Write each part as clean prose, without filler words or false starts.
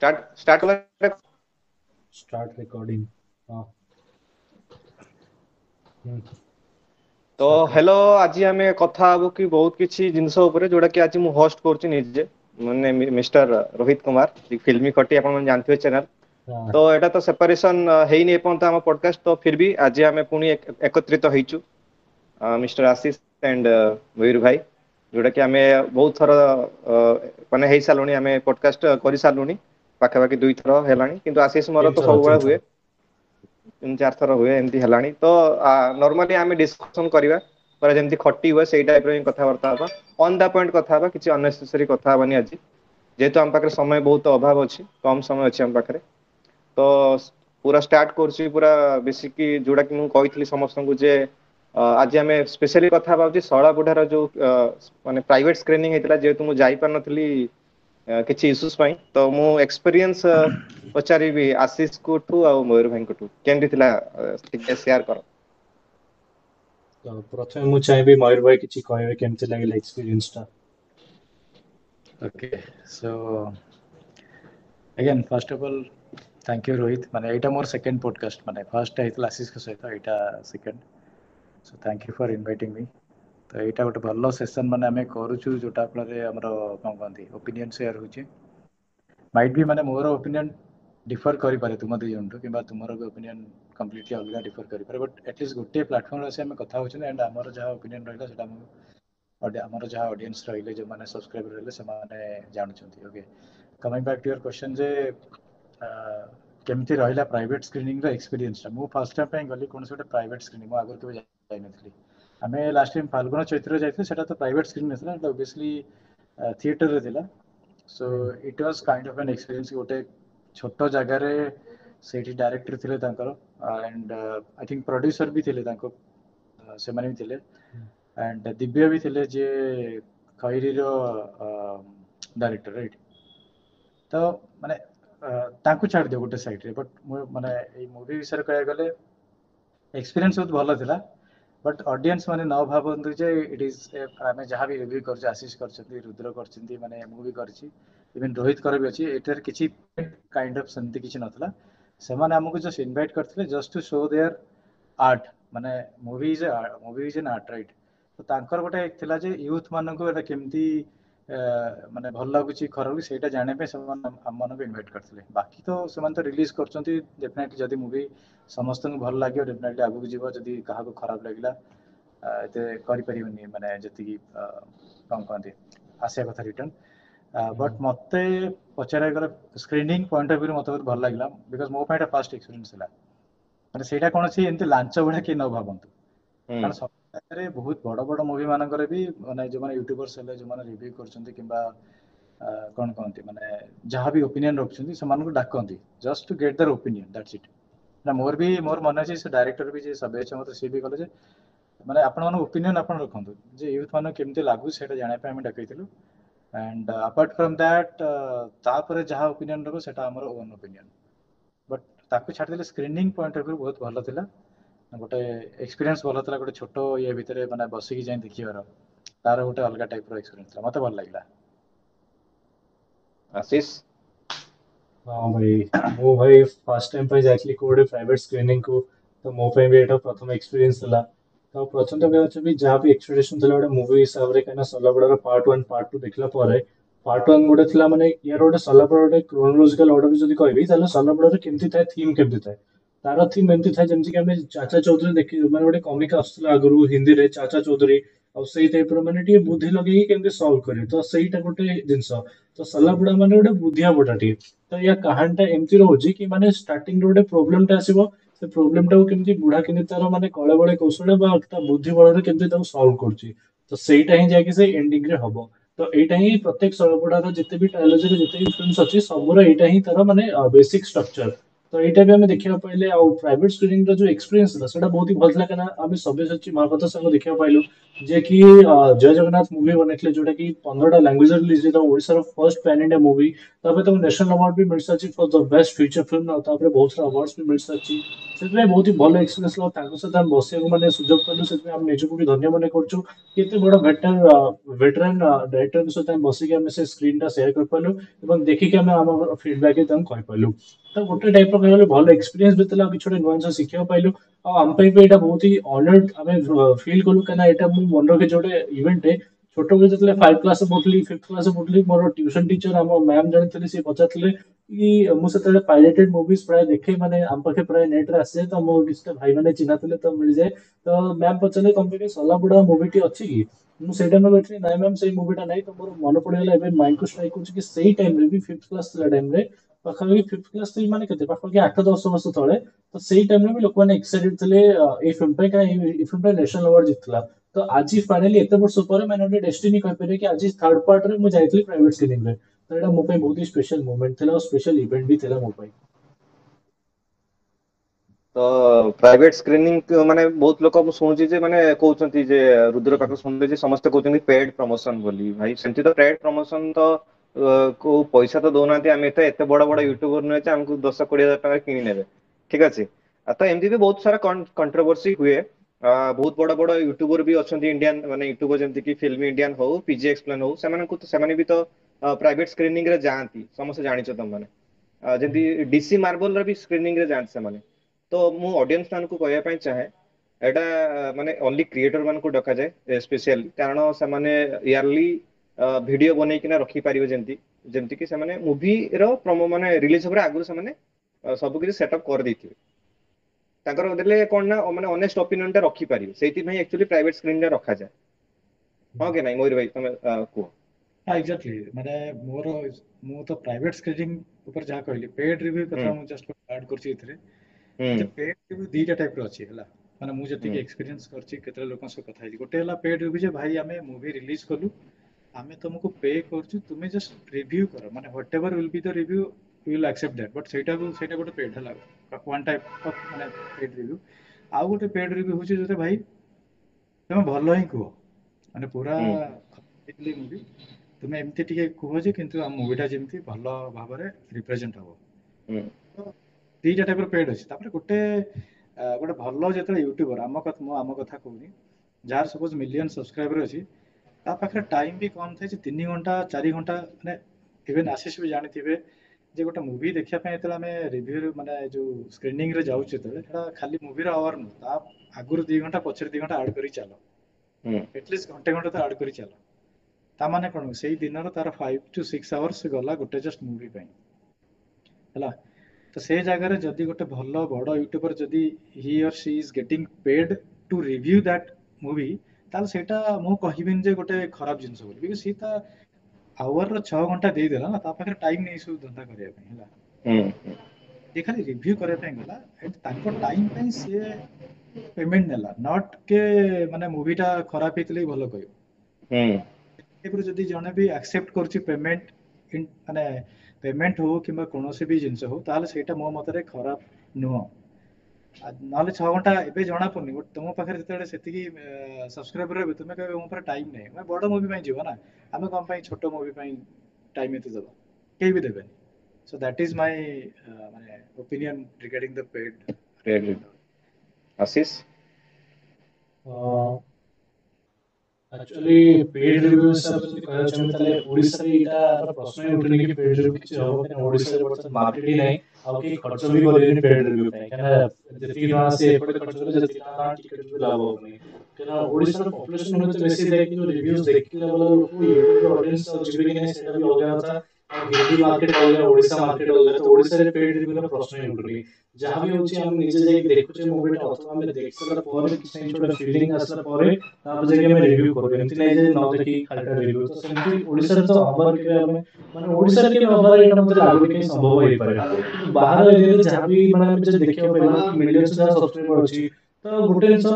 Start कला start recording हां तो हेलो आज आम कथा हबो कि बहुत किसी जिनस ऊपर जोड़ा कि आज मु होस्ट करछि निजे माने मिस्टर रोहित कुमार फिल्मी खटी आपण जानथिबे चैनल तो एटा तो सेपरेशन हेई नै पन हम पॉडकास्ट तो फिर भी आज आम पुनी एकत्रित होइछु मिस्टर आशीष एंड मयूर भाई जोड़ा कि आम बहुत थर माने हेई सालुनी आम पॉडकास्ट करि सालुनी पाखापाखि 2 थर हेलानी किंतु आशीष मोर तो सब बड़ा हुए 3-4 थर हुए एमती हेलानी तो नॉर्मली आम डिस्कशन करबा पर जेमती खट्टी हुए सेही टाइप रो कथा वार्ता हबा ऑन द पॉइंट कथा हबा किछि अननेसेसरी कथा हबानी आज जेहेतु हम पाखे समय बहुत अभाव अछि कम समय अछि हम पाखे तो पूरा स्टार्ट करछि पूरा बेसिक जोड़ा कि मु कहितली समस्त को जे आज आम स्पेशली कथा बाउची सळा बुढार जो माने प्राइवेट स्क्रीनिंग हेतला जेहेतु मु जाई पार नथली किछि इश्यूज पई तो मु एक्सपीरियंस पचारिबी आशीष को ठू आ मयूर भाई को ठू केंदी थिला ଟିକେ शेयर कर तो प्रथमे मु चाहेबी मयूर भाई किछि कहबे केमति लागले एक्सपीरियंस ता okay so again first of all thank you Rohit माने एटा मोर सेकंड पॉडकास्ट माने फर्स्ट आइतला आशीष के सहित एटा second so thank you for inviting me तो एटा गोटे भलो सेशन माने हमें करूछु जोटा फलरे हमरो कोन कहंती ओपिनियन शेयर होची माइट भी माने मोर ओपिनियन डिफर करि पारे तुम दे जंटू किबा तुमरो ओपिनियन कंप्लीटली अलग डिफर करि पारे बट एटलीस्ट गोटे प्लेटफॉर्म से हमें कथा होची एंड हमरो जहा ओपिनियन रहला सेटा और हमरो जहा ऑडियंस रहिले जो माने सब्सक्राइबर रहले से माने जानछंती okay coming back to your question जे केमती रहिला प्राइवेट स्क्रीनिंग रो एक्सपीरियंस मु फर्स्ट टाइम पे गली कोन से प्राइवेट स्क्रीनिंग मु आगर के जाय नथली हमें लास्ट टाइम फाल्गुन चैत्र जायथे सेटा तो प्राइवेट स्क्रीन नथला ऑब्वियसली थिएटर रे थिला so it was kind of an experience गोटे छोटो जगह रे सेठी डायरेक्टर थिले तांकर एंड आई थिंक प्रोड्यूसर भी थिले तांको से माने भी थिले एंड दिव्य भी थिले जे खैरी रो डायरेक्टर राइट तो माने तांको छाड़ दियो गोटे साइड रे बट माने ए मूवी विषय कहया गले एक्सपीरियंस बहुत भलो थिला बट ऑडियंस माने न भाबंतु जे इट इज आमे जहां भी रिव्यू करछ आशीष करछथि रुद्र करछथि माने मूवी करछि इवन रोहित कर भी अछि एटर किछि काइंड ऑफ संति किछि नथला से माने हमकु जस्ट इनवाइट करथिले just to show their art माने movie is an art right तो तांकर गोटे थिला जे यूथ माननको एटा केमती माने भल लागुछि खराब सेटा जाने पे समान हम मन को इनवाइट करथिले बाकी तो समान तो रिलीज करछंती डेफिनेटली जदी मूवी समस्त को भल लागियो डेफिनेटली आगु जीवो जदी काहा को खराब लागिला एते करि परिबनी माने जति कम कहंती आशा कथा रिटर्न बट मते पचारे गले स्क्रीनिंग पॉइंट ऑफ व्यू मते बहुत भल लागिला बिकॉज़ मो पाइटा फर्स्ट एक्सपीरियंस हला माने सेटा कोन छी एंती लांच बडा के न भाबंतु कारण सबरे बहुत बड़ बड़ मूवी मानकर भी माने जो माने यूट्यूबर्स हले जो माने रिव्यू करछंती किबा कोन कहंती माने जहां भी ओपिनियन रखछंती समान को डाकंती just to get their opinion that's it ना मोर मन अछि से डायरेक्टर भी जे सबे छ मते से भी कहले जे माने आपण मन ओपिनियन आपण रखंतु जे यूथ माने केमते लागु सेटा जाने पे हम डाकैतिलु एंड अपार्ट फ्रॉम दैट तापर जहां ओपिनियन रखो सेटा हमर ओन ओपिनियन बट ताकू छाड़ देले स्क्रीनिंग पॉइंट ऑफ व्यू बहुत भलो थिला गोटे एक्सपीरियंस भलो थिला गोटे छोटो ये भितरे माने बसी की जाय देखिबार तार गोटे अलग टाइप रो एक्सपीरियंस थिला मते भल लागिला आशीष हां भाई मो भाई फर्स्ट टाइम पे जायतली कोडे प्राइवेट स्क्रीनिंग को तो मो पे भी एटा प्रथम एक्सपीरियंस थिला तो प्रथम तो कहछ भी जहां भी एक्सपेक्टेशन थिला गोटे मूवी हिसाब रे कना सला बडा पार्ट 1 पार्ट 2 देखला परे पार्ट 1 गोटे थिला माने यार गोटे सला बडा गोटे क्रोनोलॉजिकल ऑर्डर भी जदी कहबी ताले सला बडा रे केमति थाए थीम केमति थाए तार थीम एमति थाए जेमति कि हमें चाचा चौधरी देखि माने गोटे कॉमिक आस्तला गुरु हिंदी रे चाचा चौधरी और सही टाइप रो माने टी बुद्धि लगे केमति सॉल्व करे तो सहीटा गोटे जिंस तो सला बडा माने गोटे बुद्धिया बडाटी तो या कहानीटा एमति रहउजी कि माने स्टार्टिंग रो गोटे प्रॉब्लम टा आसीबो से प्रॉब्लम टा केमति बुढा केमति तार माने कळे बळे कौशल बा ता बुद्धि बळ रे केमति ताको सॉल्व करची तो सेहीटा ही जाके से एंडिंग रे हबो तो एटा ही प्रत्येक सळबडार जते भी ट्रायोलॉजी रे जते भी फिल्म्स अछि सबरो एटा ही तार माने बेसिक स्ट्रक्चर तो एटा भी हमें देखिया पाइले आ प्राइवेट स्क्रीनिंग रो जो एक्सपीरियंस था सेटा बहुत ही भल लागला काना आमे सब्यसाची महापात्र संग देखिया पाइलु जे कि जय जगन्नाथ मूवी बनैतले जोटा कि 15टा लैंग्वेज रिलीज होता Odisha row first pan India movie तापर तो नेशनल अवार्ड भी मिल साची for the best feature film ना तापर बहुत सारा अवार्ड्स भी मिल साची सेतबे बहुत ही भल एक्सपीरियंस ला ताको सहित हम बसिया माने सुजोग पाइलु सेतबे हम निजको भी धन्य माने करछु केते बड़ वेटरन डायरेक्टर सहित हम बसी के हम से स्क्रीन टा शेयर कर पाइलु एवं देखि के हम हम फीडबैक के तम कहि पाइलु तो गोटे टाइप रो कहले भल एक्सपीरियंस बितला कि छोटे नुआंस शिखिया पाइलु आ हम पे एटा बहुत ही ऑनर्ड हमें फील कलु कना एटा मु मन रखे जोटे इवेंट है छोट को जतले 5 क्लास पढली 5th क्लास पढली मोर ट्यूशन टीचर हम मैम जानतले से पचातले कि मु सेतले पायरेटेड मूवीज प्राय देखे माने हम पाखे प्राय नेट रे आसे तो मो किछटा भाई माने चिन्हातले तो मिल जाए तो मैम पचले तुम पे सला बुडा मूवी टी अछि कि मु सेटा में बैठली नाइ मैम सेई मूवीटा नै तो मोर मन पड़ेला एबे माइंड को स्ट्राइक होछि कि सेई टाइम रे भी 5th क्लास ला टाइम रे पाखापाखि 5th क्लास थी माने केते पाखापाखि 8-10 वर्ष तळे तो सेई टाइम रे भी लोक माने एक्साइटेड थिले ए फिल्म पे का ए फिल्म पे नेशनल अवार्ड जितला तो आज फाइनली एते वर्ष पर मैंने गोटे डेस्टिनी कहि पारे कि आज थर्ड पार्ट रे मु जाइतली प्राइवेट स्क्रीनिंग रे तो एटा मो पे बहुत ही स्पेशल मोमेंट थिला और स्पेशल इवेंट भी थिला मो पे तो प्राइवेट स्क्रीनिंग माने बहुत लोक मु सुनुची जे माने कहउचंती जे रुद्र पाख सुनले जे समस्त कहउचंती पेड प्रमोशन बोली भाई सेंती तो पेड प्रमोशन तो को पैसा तो दोनाते आमे तो एते बड़ बड़ यूट्यूबर नहे हमको 10-20 हजार टका किनी नेबे ठीक अछि तो एमती भी बहुत सारा कंट्रोवर्सी हुए बहुत बड़ बड़ यूट्यूबर भी अछंती इंडियन माने यूट्यूबर जेमती कि फिल्म इंडियन हो पीजी एक्सप्लेन हो सेमान को तो सेमाने भी तो प्राइवेट स्क्रीनिंग रे जानती समस्त जानिछ तुम माने जेमती डीसी मार्बल रे भी स्क्रीनिंग रे जानती सेमाने तो मु ऑडियंस मान को कहया पई चाहे एटा माने ओनली क्रिएटर मान को डका जाए स्पेशली कारण से माने इयरली वीडियो बनै किना रखी पारिबे जेमती जेमती कि से माने मूवी रो प्रोमो माने रिलीज होबरे आगु से माने सब किछ सेटअप कर देथिबे ताकर देले कोन ना माने ऑनेस्ट ओपिनियन टा रखी पारिबे सेति भाई एक्चुअली प्राइवेट स्क्रीन रे रखा जाए हां के नै मोर भाई तमे को एग्जैक्टली माने मोर मु तो प्राइवेट स्क्रीनिंग ऊपर जा कहली पेड रिव्यू कथा मु जस्ट ऐड करछि इथरे जे पेड रिव्यू दीटा टाइप रो अछि हला माने मु जति एक्सपीरियंस करछि केतरा लोकन से कथा है गोटे हला पेड रिव्यू जे भाई हमें मूवी रिलीज कलु हमें तुमको पे करछु तुमे जस्ट रिव्यू करो माने whatever will be the review you will accept that but सेटा गोटे पेड हला वन टाइप ऑफ माने पेड रिव्यू आ गोटे पेड रिव्यू होछि जते भाई तुम भलो ही को माने पूरा इतली मूवी तुम एमती टिके कहो जे किंतु हम मूवीटा जेमती भलो भाबरे रिप्रेजेंट हो तो दीटा टाइप पेड अछि तापर गोटे गोटे भलो जेतले यूट्यूबर आम कथा कहूनी जार सपोज मिलियन सब्सक्राइबर अछि ता पाखरे टाइम भी कम थे 3 घंटा 4 घंटा माने इवन आशीष भी जानिथिबे जे गोटे मूवी देखिया पे एतला हमें रिव्यू माने जो स्क्रीनिंग रे जाउछ तले एटा खाली मूवी रो आवर न ता आगुर 2 घंटा पछर 2 घंटा ऐड करी चलो एटलीस्ट घंटे घंटे तो ऐड करी चलो ता माने कोन सेही दिन रो तार 5 to 6 आवर्स गला गोटे जस्ट मूवी पे हला तो से जगह रे जदी गोटे भलो बड़ यूट्यूबर जदी he or she is getting paid to review that movie ताल सेटा मु कहिबिन जे गोटे खराब जिंस बोली बिकॉज़ सी ता आवर रो 6 घंटा दे देला ना ता पाखे टाइम नै सु धंधा करिया पे हला ये खाली रिव्यू करे पे गला एंड ताको टाइम पे से पेमेंट नेला नॉट के माने मूवीटा खराब हेतले भलो कहियो एपुर जदी जने भी एक्सेप्ट करछि पेमेंट माने पेमेंट हो किबा कोनोसे भी जिंस हो ताले सेटा मो मतरे खराब नुह नाले 6 घंटा एबे जणा पड़नी बट तुम पाखरे जते सेति की सब्सक्राइबर रे तुमे कहबे मो पर टाइम नै मैं बड़ मूवी पई जीव ना हमें कम पई छोटो मूवी पई टाइम एते देबो केही भी देबे सो दैट इज माय माने opinion regarding the paid Ashish actually paid review सब कहै छै तले ओडिसा रे इटा प्रश्न उठले कि पेड रिव्यू किछ हो कि ओडिसा रे वर्तमान मार्केट ही नै आ कि खर्च भी करियनि पेड रिव्यू पे कना जति ना से एपटे खर्च करे जति ना टिकट भी लाभ होनी कना ओडिसा रे पॉपुलेशन में तो बेसी देखि जो रिव्यूज देखिले वाला लोग यूट्यूब ऑडियंस जिबे कि नै सेटा भी हो गया था हिंदी मार्केट हो गया ओडिसा मार्केट हो गया तो ओडिसा रे पेड रिव्यू रे प्रश्न ही उठली जहां भी होची हम निजे जाई देखु छै मूवी टा अथवा हम देख सला पर किछ नै छोटा फीलिंग आसला पर तापर जे हम रिव्यू करू एमती नै जे न देखि खालटा रिव्यू तो सेमती ओडिसा रे तो हबर के हम माने ओडिसा रे के हबर एटा मते लागु कि संभव होई पारे किंतु बाहर एरिया रे जहां भी माने हम जे देखियो पहिला मिलियंस जा सब्सक्राइबर अछि तो गुटेन सो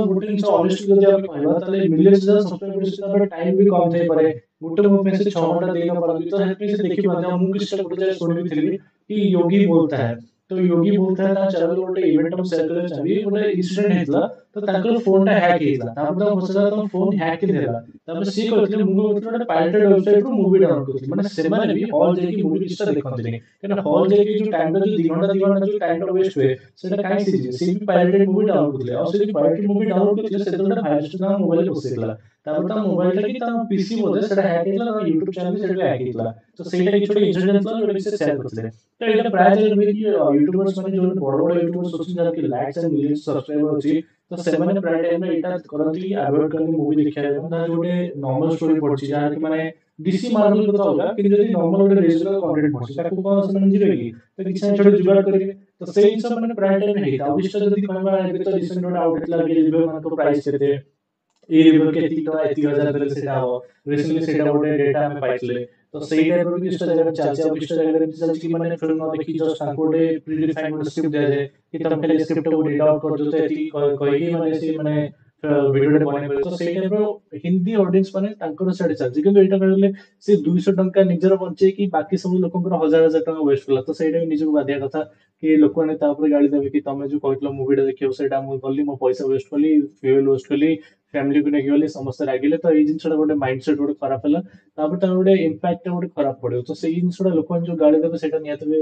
ऑनेस्टली जदि हम कहबा तले मिलियंस जा सब्सक्राइबर अछि तापर टाइम भी कम थाई पारे गुटे मूवी से 6 घंटा देना पड़ती तो हेतु से देखि पाते हम किछ गोटे सुनि थिली कि योगी बोलता है तो योगी बोलता है चैनल गोटे इवेंट हम शेयर करना चाहिए गोटे इंसिडेंट हेतला तो ताकर फोन टा हैक हेतला तापर ता पछला तो फोन हैक के देला तापर सी करथले मु गोटे पायरेटेड वेबसाइट रो मूवी डाउनलोड करथले माने से माने भी हॉल जाके मूवी किछटा देखंतनी केना हॉल जाके जो टाइम जो 2 घंटा जो टाइम टा वेस्ट हुए सेटा काई सी भी पायरेटेड मूवी डाउनलोड करथले और से पायरेटेड मूवी डाउनलोड करथले से तो भाइरस ता मोबाइल बसेला तापर ता मोबाइल टा की ता पीसी बोले सेटा हैक हेतला YouTube चैनल सेटा हैक हेतला तो सेटा किछटा इंसिडेंट ला जो से शेयर करथले तो एटा प्राय जगह में कि यूट्यूबर्स माने जो बड़ बड़ यूट्यूबर्स होछि जरा कि लाइक्स एंड मिलियंस सब्सक्राइबर होछि तो से माने प्राय टाइम में एटा करंटली अवॉइड करने मूवी देखिया ना जोटे नॉर्मल स्टोरी पड़छि जहां कि माने डीसी मार्वल को तो होगा कि जदी नॉर्मल ओटे रीजनल कंटेंट पड़छि ताको कोन से माने जिरे कि तो किछ छोटे जुगाड़ करिवे तो सेम सब माने प्राय टाइम में हेता अविष्ट जदी कहबा एबे तो रिसेंट ओटा आउट लागे रिव्यू मान को प्राइस केते ए रिव्यू के 30,000 देले सेटा हो रिसेंटली सेटा ओटे डेटा में पाइतले तो सही टाइप रो किछ जगह चलছে अब किछ जगह में चलছে कि माने फिल्म न देखि जस्ट ताकोटे प्री डिफाइंड स्क्रिप्ट दे दे कि तुम खाली स्क्रिप्ट को रीड आउट कर जो एति कहि कि माने से माने वीडियो बने तो सही टाइप रो हिंदी ऑडियंस माने तांकर साइड चलছে কিন্তু এটা कहले से 200 टंका निजर बंचे कि बाकी सब लोकंकर हजार हजार टंका वेस्ट कला तो सेटा निजको बाधिया कथा कि लोक ने तापर गाड़ी देबे कि तमे जो कहतलो मूवीटा देखियो सेटा मु गल्ली मो पैसा वेस्ट कली फ्यूल वेस्ट कली फैमिली को नेकी गली समस्त रागिले तो ए जिनसडा गोटे माइंडसेट गोटे खराब होला तापर ता गोटे इंपैक्ट गोटे खराब पड़ो तो सेई जिनसडा लोक जो गाड़ी देबे सेटा नियतबे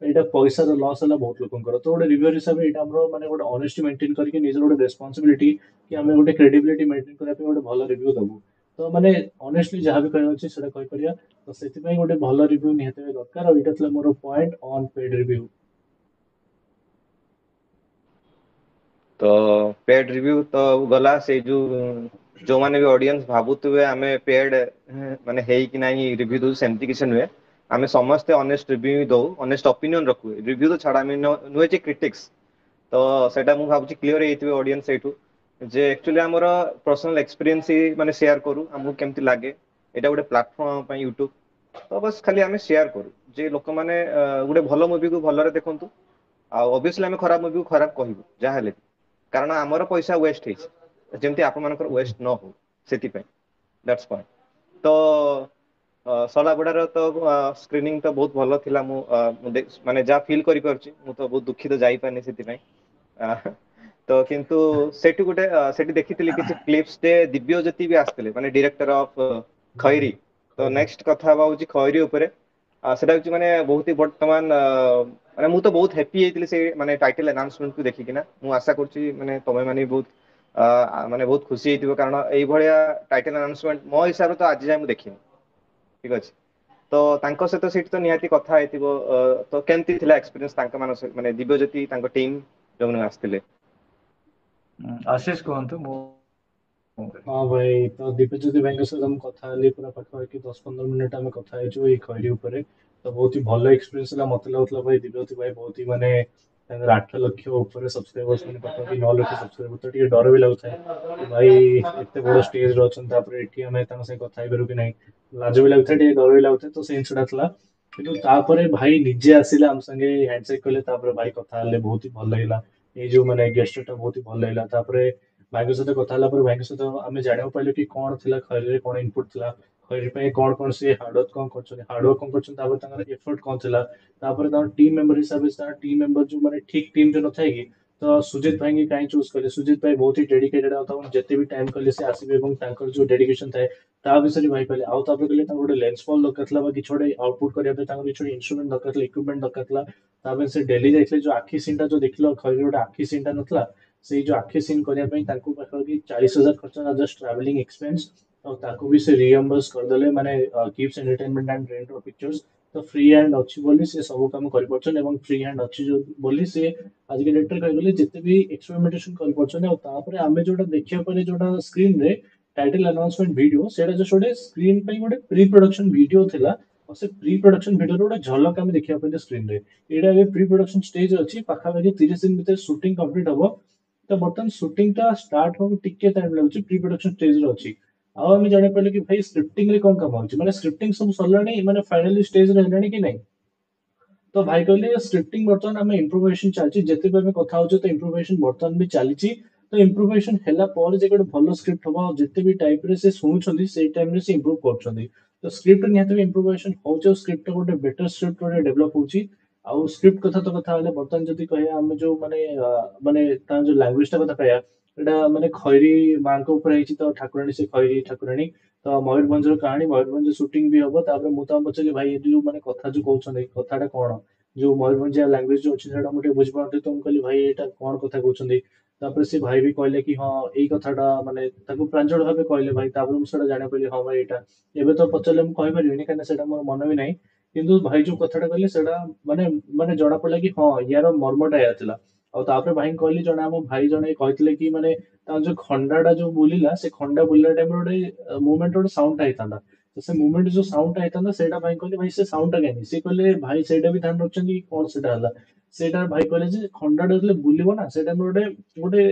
एटा पैसा रो लॉस होला बहुत लोकंकर तो गोटे रिव्यूअर हिसाब एटा हमरो माने गोटे ऑनेस्टी मेंटेन करके निजर गोटे रिस्पांसिबिलिटी कि हमें गोटे क्रेडिबिलिटी मेंटेन करा पे गोटे भलो रिव्यू दबु तो माने ऑनेस्टली जहां भी कहै अछि सेटा कहि परिया तो सेति पई गोटे भलो रिव्यू नियतबे दरकार और एटा तले more point on paid review तो पेड रिव्यू तो गला से जो माने भी ऑडियंस भाबुतबे आमे पेड माने हेई कि नाही रिव्यू दो सेमती किछ नुए आमे समस्त ऑनेस्ट रिव्यू दो ऑनेस्ट ओपिनियन रखु रिव्यू तो छाड़ा आमे नुए जे क्रिटिक्स तो सेटा मु भाबुची क्लियर हेइतबे ऑडियंस एठू जे एक्चुअली हमर पर्सनल एक्सपीरियंस ही माने शेयर करू हमहु केमती लागे एटा गोटे प्लेटफॉर्म पे यूट्यूब तो बस खाली आमे शेयर करू जे लोक माने गोटे भलो मूवी को भलो रे देखंतु आ ऑब्वियसली आमे खराब मूवी को खराब कहबू जा हेले कारण आमर पैसा वेस्ट है जमती आप मानकर वेस्ट न हो सेति पे दैट्स पॉइंट तो सलाबुडार तो स्क्रीनिंग तो बहुत भलो थिला मु माने जा फील करि परछि मु तो बहुत दुखित जाई पानी सेति पे तो किंतु सेटु गोटे सेटि देखितली किछि क्लिप्स ते दिव्य ज्योति भी आस्तले माने डायरेक्टर ऑफ खैरी तो नेक्स्ट कथा बाउची खैरी ऊपर सेटा होची माने बहुत ही वर्तमान माने मु तो बहुत हैप्पी हेतिली से माने टाइटल अनाउंसमेंट को देखि किना मु आशा करछि माने तमे माने बहुत माने बहुत खुशी हेतिबो कारण एई भलिया टाइटल अनाउंसमेंट मो हिसाब तो आज जाय मु देखिनी ठीक अछि तो तांको से तो सीट तो निहाती कथा हेतिबो तो केमती थिला एक्सपीरियंस तांका मानो माने दिव्य ज्योति तांको टीम जोने आस्तिले आशीष कहंतु मु हाँ भाई तो दीपेश ज्योति भाई सहित हम कथा हेली पूरा पाखापाखि 10-15 मिनिट आम कथा हेचु एई खैरी ऊपर तो बहुत ही भलो एक्सपीरियंस ହେଲା मते लागुतला भाई दिव्य ज्योति भाई बहुत ही माने 8 लाख ऊपर सब्सक्राइबर्स माने पाखापाखि 9 लाख सब्सक्राइबर तो ଟିକେ डर भी लागुଥାଏ कि भाई एते बड़ स्टेज रो अछन तापर एठी हमें तांग से कथा हेबेरु कि नहीं लाज भी लागुଥାଏ ଟିକେ डर भी लागुଥାଏ तो से इनसुडा थला किंतु तापर भाई निजे आसिले हम संगे हैंडशेक करले तापर भाई कथा हेले बहुत ही भल लागला ए जो माने गेस्टटा बहुत ही भल लागला तापर भाई सहित कथा होला पर भाई सहित आम जाना पाइलु कि कौन थिला खैरी कौन इनपुट थिला खैरी पे कौन कौन से हार्डवर्क कौन करछन हार्डवर्क कौन करछन तापर तांगर एफर्ट कौन थिला तापर तांगर टीम मेंबर हिसाब से टीम मेंबर जो माने ठीक टीम जो न थाए कि तो सुजीत भाई की काई चूज करले सुजीत भाई बहुत ही डेडिकेटेड होता हूं जते भी टाइम करले से आसीबे एवं तांकर जो डेडिकेशन थाए ता विषय भाई कहले आउ तापर कहले तांगर गोटे लेंस फॉल दरकार बा कि छोड़े आउटपुट करिया पे तांगर छोड़े इंस्ट्रूमेंट दरकार इक्विपमेंट दरकार तापर से डेली जाइले जो आखी सीनटा जो देखलो खैरी गोटे आखी सीनटा नथला से जो आखे सीन करिया पई तांको पाखा 40,000 खर्च ना जस्ट ट्रैवलिंग एक्सपेंस और ताको भी से रिएम्बर्स कर देले माने gifts entertainment and rent of pictures तो फ्री हैंड अछि बोली से सब काम करि परछन एवं फ्री हैंड अछि जो बोली से आज के डायरेक्टर कहि गेले जते भी एक्सपेरिमेंटेशन करि परछन और तापर आमे जोटा देखिया परे जोटा स्क्रीन रे टाइटल अनाउंसमेंट वीडियो सेटा जो छोडे स्क्रीन पे गोटे प्री प्रोडक्शन वीडियो थिला और से प्री प्रोडक्शन वीडियो गोटे झलक आमे देखिया परे स्क्रीन रे एडा ए प्री प्रोडक्शन स्टेज अछि पाखा भागे 30 दिन भीतर शूटिंग कंप्लीट हबो तो बर्तमान शूटिंग टा स्टार्ट हो टिके टाइम लागुची प्री प्रोडक्शन स्टेज रे अछि आ हम जाने पड़ले कि भाई स्क्रिप्टिंग रे कोन काम होची माने स्क्रिप्टिंग सब सरलानी माने फाइनली स्टेज रे हेलानी कि नहीं तो भाई कहले स्क्रिप्टिंग बर्तमान हमें इम्प्रोवाइजेशन चलची जते भी हमें कथा होचे तो इम्प्रोवाइजेशन बर्तमान भी चलीची तो इम्प्रोवाइजेशन हेला पर जे गोटे भलो स्क्रिप्ट होबा जते भी टाइप रे से सुनुछंदी सेई टाइम रे से इंप्रूव करछंदी तो स्क्रिप्ट निहत भी इम्प्रोवाइजेशन होचे स्क्रिप्ट गोटे बेटर स्क्रिप्ट गोटे डेवलप होची ଆଉ ସ୍କ୍ରିପ୍ଟ କଥା ତ କଥା ହେଲେ ବର୍ତ୍ତମାନ ଯଦି କହିବା ଆମେ ଯୋଉ ମାନେ ତା ଯୋଉ ଲାଙ୍ଗୁଏଜ ଟା କଥା କହିବା ଏଇଟା ମାନେ ଖଇରୀ ମାଙ୍କ ଉପରେ ହେଇଛି ତ ଠାକୁରାଣୀ ସେ ଖଇରୀ ଠାକୁରାଣୀ ତ ମୟୂରଭଞ୍ଜର କାହାଣୀ ମୟୂରଭଞ୍ଜ ସୁଟିଂ ବି ହବ ତାପରେ ମୁଁ ତାଙ୍କୁ ପଚାରିଲି ଭାଇ ଏଠି ଯୋଉ ମାନେ କଥା ଯୋଉ କହୁଛନ୍ତି କଥାଟା କଣ ଯୋଉ ମୟୂରଭଞ୍ଜିଆ ଲାଙ୍ଗୁଏଜ ଯୋଉ ଅଛି ସେଇଟା ମୁଁ ଟିକେ ବୁଝିପାରୁନଥିଲି ତ ମୁଁ କହିଲି ଭାଇ ଏଇଟା କଣ କଥା କହୁଛନ୍ତି ତାପରେ ସେ ଭାଇ ବି କହିଲେ କି ହଁ ଏଇ କଥାଟା ମାନେ ତାକୁ ପ୍ରାଞ୍ଜଳ ଭାବେ କହିଲେ ଭାଇ ତାପରେ ମୁଁ ସେଟା ଜାଣିବାକୁ ପାଇଲି ହଁ ଭାଇ ଏଇଟା ଏବେ ତ ପଚାରିଲେ ମୁଁ କହିପାରିବିନି କାହିଁକିନା ସେଇଟା ମୋର ମନେ ବି ନାହିଁ କିନ୍ତୁ ଭାଇ ଯୋଉ କଥାଟା କହିଲେ ସେଇଟା ମାନେ ମାନେ ଜଣା ପଡିଲା କି ହଁ ୟାର ମର୍ମଟା ଏଇଆ ଥିଲା ଆଉ ତାପରେ ଭାଇଙ୍କୁ କହିଲି ଜଣେ ଆମ ଭାଇ ଜଣେ କହିଥିଲେ କି ମାନେ ତାଙ୍କ ଯୋଉ ଖଣ୍ଡାଟା ଯୋଉ ବୁଲିଲା ସେ ଖଣ୍ଡା ବୁଲିଲା ଟାଇମରେ ଗୋଟେ ମୁଭମେଣ୍ଟ ଗୋଟେ ସାଉଣ୍ଡ ହେଇଥାନ୍ତା ତ ସେ ମୁଭମେଣ୍ଟ ଯୋଉ ସାଉଣ୍ଡ ହେଇଥାନ୍ତା ସେଇଟା ଭାଇ କହିଲେ ଭାଇ ସେ ସାଉଣ୍ଡ ଟା କାହିଁକି ସେ କହିଲେ ଭାଇ ସେଇଟା ବି ଧ୍ୟାନ ରଖୁଛନ୍ତି କି କଣ ସେଇଟା ହେଲା ସେଇଟା ଭାଇ କହିଲେ ଯେ ଖଣ୍ଡାଟା ଯେତେବେଳେ ବୁଲିବ ନା ସେଇଟା ଗୋଟେ ଗୋଟେ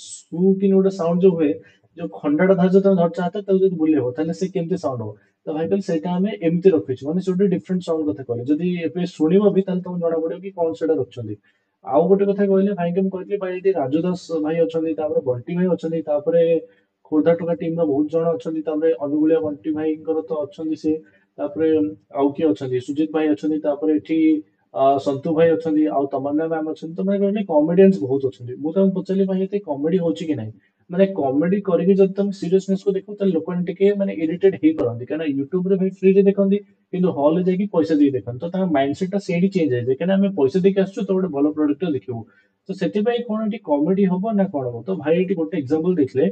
ସୁ କି ଗୋଟେ ସାଉଣ୍ଡ ଯୋଉ ହୁଏ ଯୋଉ ଖଣ୍ଡାଟା ଧରିଛ ତମେ ଧରିଛ ହାତ ତାକୁ ଯଦି ବୁଲେଇବ ତାହେଲେ ସେ କେମିତି ସାଉଣ୍ଡ ହବ ତ ଭାଇ କହିଲେ ସେଇଟା ଆମେ ଏମିତି ରଖିଛୁ ମାନେ ସେ ଗୋଟେ ଡିଫରେଣ୍ଟ ସାଉଣ୍ଡ କଥା କହିଲେ ଯଦି ଏବେ ଶୁଣିବ ବି ତାହେଲେ ତମକୁ ଜଣା ପଡିବ କି କଣ ସେଇଟା ରଖିଛନ୍ତି ଆଉ ଗୋଟେ କଥା କହିଲେ ଭାଇଙ୍କୁ ମୁଁ କହିଥିଲି ଭାଇ ଏଠି ରାଜୁ ଦାସ ଭାଇ ଅଛନ୍ତି ତାପରେ ବଣ୍ଟି ଭାଇ ଅଛନ୍ତି ତାପରେ ଖୋର୍ଦ୍ଧା ଟୋକା ଟିମ ର ବହୁତ ଜଣ ଅଛନ୍ତି ତାପରେ ଅନୁଗୁଳିଆ ବଣ୍ଟି ଭାଇଙ୍କର ତ ଅଛନ୍ତି ସେ ତାପରେ ଆଉ କିଏ ଅଛନ୍ତି ସୁଜିତ ଭାଇ ଅଛନ୍ତି ତାପରେ ଏଠି ସନ୍ତୁ ଭାଇ ଅଛନ୍ତି ଆଉ ତମନ୍ନା ମ୍ୟାମ ଅଛନ୍ତି ତ ମାନେ କହିଲେ କମେଡିଆନ୍ସ ବହୁତ ଅଛନ୍ତି ମୁଁ ତାଙ୍କୁ ପଚାରିଲି ଭାଇ ଏତେ କମେଡି ହଉଛି କି ନାହିଁ ମାନେ କମେଡି କରିକି ଯଦି ତମେ ସିରିୟସନେସ୍ କୁ ଦେଖ ତାହେଲେ ଲୋକମାନେ ଟିକେ ମାନେ ଇରିଟେଟ ହେଇପାରନ୍ତି କାହିଁକିନା ୟୁଟ୍ୟୁବରେ ଭାଇ ଫ୍ରିରେ ଦେଖନ୍ତି କିନ୍ତୁ ହଲ୍ ରେ ଯାଇକି ପଇସା ଦେଇକି ଦେଖନ୍ତି ତ ତାଙ୍କ ମାଇଣ୍ଡ ସେଟ ଟା ସେଇଠି ଚେଞ୍ଜ ହେଇଯାଏ କାହିଁକିନା ଆମେ ପଇସା ଦେଇକି ଆସୁଛୁ ତ ଗୋଟେ ଭଲ ପ୍ରଡକ୍ଟ ଦେଖିବୁ ତ ସେଥିପାଇଁ କଣ ଏଠି କମେଡି ହବ ନା କଣ ହବ ତ ଭାଇ ଏଠି ଗୋଟେ ଏକ୍ସାମ୍ପଲ ଦେଇଥିଲେ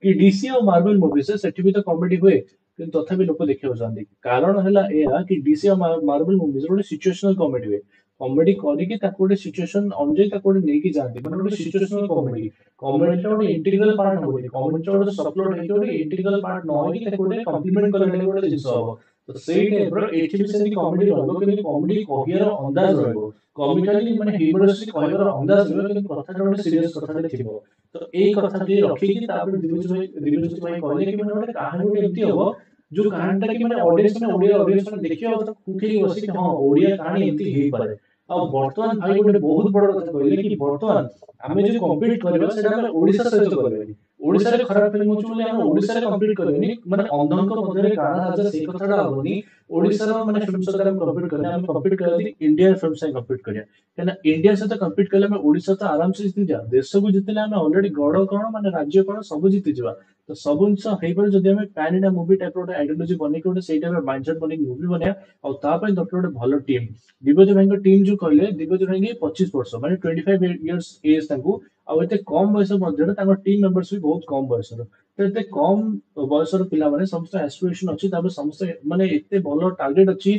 କି ଡିସି ଆଉ ମାର୍ଭେଲ ମୁଭିଜ ସେଠି ବି ତ କମେଡି ହୁଏ କିନ୍ତୁ ତଥାପି ଲୋକ ଦେଖିବାକୁ ଚାହାନ୍ତି କାରଣ ହେଲା ଏୟା କି ଡିସି ଆଉ ମାର୍ଭେଲ ମୁଭିଜ ଗୋଟେ ସିଚୁଏସନାଲ କମେଡି ହୁଏ କମେଡି କରିକି ତାକୁ ଗୋଟେ ସିଚୁଏସନ ଅନୁଯାୟୀ ତାକୁ ଗୋଟେ ନେଇକି ଯାଆନ୍ତି ମାନେ ଗୋଟେ ସିଚୁଏସନାଲ କମେଡି କମେଡିଟା ଗୋଟେ ଇଣ୍ଟିଗ୍ରାଲ ପାର୍ଟ ହବନି କମେଡିଟା ଗୋଟେ ସବପ୍ଲଟ ହେଇକି ଗୋଟେ ଇଣ୍ଟିଗ୍ରାଲ ପାର୍ଟ ନ ହେଇକି ତାକୁ ଗୋଟେ କମ୍ପ୍ଲିମେଣ୍ଟ କଲା ଟାଇପ ଗୋଟେ ଜିନିଷ ହବ ତ ସେଇ ଟାଇପ ର ଏଠି ବି ସେମିତି କମେଡି ରହିବ କିନ୍ତୁ କମେଡି କହିବାର ଅନ୍ଦାଜ ରହିବ କମିକାଲି ମାନେ ହ୍ୟୁମରସଲି କହିବାର ଅନ୍ଦାଜ ରହିବ କିନ୍ତୁ କଥାଟା ଗୋଟେ ସିରିୟସ କଥାଟେ ଥିବ ତ ଏଇ କଥାଟି ରଖିକି ତାପରେ ଦିବ୍ୟଜ୍ୟୋତି ଭାଇ କହିଲେ କି ମାନେ ଗୋଟେ କାହାଣୀ ଗୋଟେ ଏମିତି ହବ ଯୋଉ କାହାଣୀଟା କି ମାନେ ଓଡିଆ ଅଡିଏନ୍ସ ମାନେ ଦେଖିବ ଆଉ ତାକୁ ଉଠେଇକି ବସିକି ହଁ ଓଡିଆ କାହାଣୀ ଏମିତି ହେଇପାରେ ଆଉ ବର୍ତ୍ତମାନ ଭାଇ ଗୋଟେ ବହୁତ ବଡ କଥା କହିଲେ କି ବର୍ତ୍ତମାନ ଆମେ ଯୋଉ କମ୍ପିଟ କରିବା ସେଟା ଆମେ ଓଡିଶା ସହିତ କରିବାନି ଓଡିଶାରେ ଖରାପ ଫିଲ୍ମ ହଉଛି ବୋଲି ଆମେ ଓଡିଶାରେ କମ୍ପିଟ କରିବାନି ମାନେ ଅନ୍ଧଙ୍କ ମଧ୍ୟରେ କାଣା ରାଜା ସେଇ କଥାଟା ହବନି ଓଡିଶାର ମାନେ ଫିଲ୍ମ ସହିତ ଆମେ କମ୍ପିଟ କରିବା ଆମେ କମ୍ପିଟ କରିବା ଇଣ୍ଡିଆ ଫିଲ୍ମ ସହିତ କମ୍ପିଟ କରିବା କାହିଁକିନା ଇଣ୍ଡିଆ ସହିତ କମ୍ପିଟ କଲେ ଆମେ ଓଡିଶା ତ ଆରାମସେ ଜିତିଯିବା ଦେଶକୁ ଜିତିଲେ ଆମେ ଅଲରେଡି ଗଡ କଣ ମାନେ ରାଜ୍ୟ କଣ ସବୁ ଜିତିଯିବା ତ ସବୁ ଜିନିଷ ହେଇପାରେ ଯଦି ଆମେ ପ୍ୟାନ ଇଣ୍ଡିଆ ମୁଭି ଟାଇପ ଗୋଟେ ଆଇଡିଓଲୋଜି ବନେଇକି ଗୋଟେ ସେଇ ଟାଇପ ମାଇଣ୍ଡସେଟ ବନେଇକି ମୁଭି ବନେଇବା ଆଉ ତା ପାଇଁ ଦରକାର ଗୋଟେ ଭଲ ଟିମ୍ ଦିବ୍ୟଜ୍ୟୋତି ଭାଇଙ୍କ ଟିମ୍ ଯୋଉ କହିଲେ ଦିବ୍ୟଜ୍ୟୋତି ଭାଇଙ୍କି 25 ବର୍ଷ ମାନେ 25 ଇୟର୍ସ ଏଜ ତାଙ୍କୁ ଆଉ ଏତେ କମ ବୟସ ମଧ୍ୟରେ ତାଙ୍କ ଟିମ୍ ମେମ୍ବର୍ସ ବି ବହୁତ କମ ବୟସର ତ ଏତେ କମ ବୟସର ପିଲାମାନେ ସମସ୍ତେ ଆସ୍ପିରେସନ ଅଛି ତାପରେ ସମସ୍ତେ ମାନେ ଏତେ ଭଲ ଟାର୍ଗେଟ ଅଛି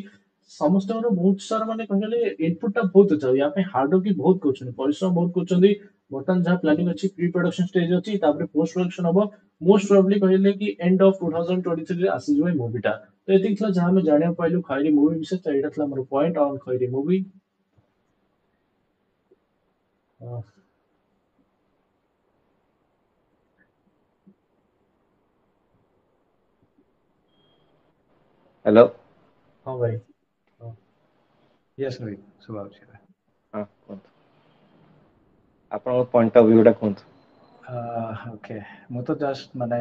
ସମସ୍ତଙ୍କର ବହୁତ ସାରା ମାନେ କହିଲେ ଇନପୁଟ ଟା ବହୁତ ଅଛି ଆଉ ୟା ପାଇଁ ହାର୍ଡ ୱାର୍କ ବହୁତ କରୁଛନ୍ତି ପରିଶ୍ରମ ବହୁତ କରୁଛନ୍ତି ବର୍ତ୍ତମାନ ଯାହା ପ୍ଲାନିଂ ଅଛି ପ୍ରି ପ୍ରଡକ୍ସନ ଷ୍ଟେଜ ଅଛି ତାପରେ ପୋଷ୍ଟ ପ୍ରଡକ୍ସନ ହବ ମୋଷ୍ଟ ପ୍ରୋବାବଲି କହିଲେ କି ଏଣ୍ଡ ଅଫ 2023 ରେ ଆସିଯିବ ଏଇ ମୁଭିଟା ତ ଏତିକି ଥିଲା ଯାହା ଆମେ ଜାଣିବାକୁ ପାଇଲୁ ଖଇରୀ ମୁଭି ବିଷୟରେ ତ ଏଇଟା ଥିଲା ମୋର point on Khairi movie hello. ହଁ ଭାଇ ହଁ ୟେସ୍ ରୋହିତ ଶୁଭା ହଉଛି ଏବେ। ହଁ କୁହନ୍ତୁ ଆପଣଙ୍କ ପଏଣ୍ଟ ଅଫ ଭ୍ୟୁ ଟା କୁହନ୍ତୁ। ଓକେ ମୁଁ ତ ଜଷ୍ଟ ମାନେ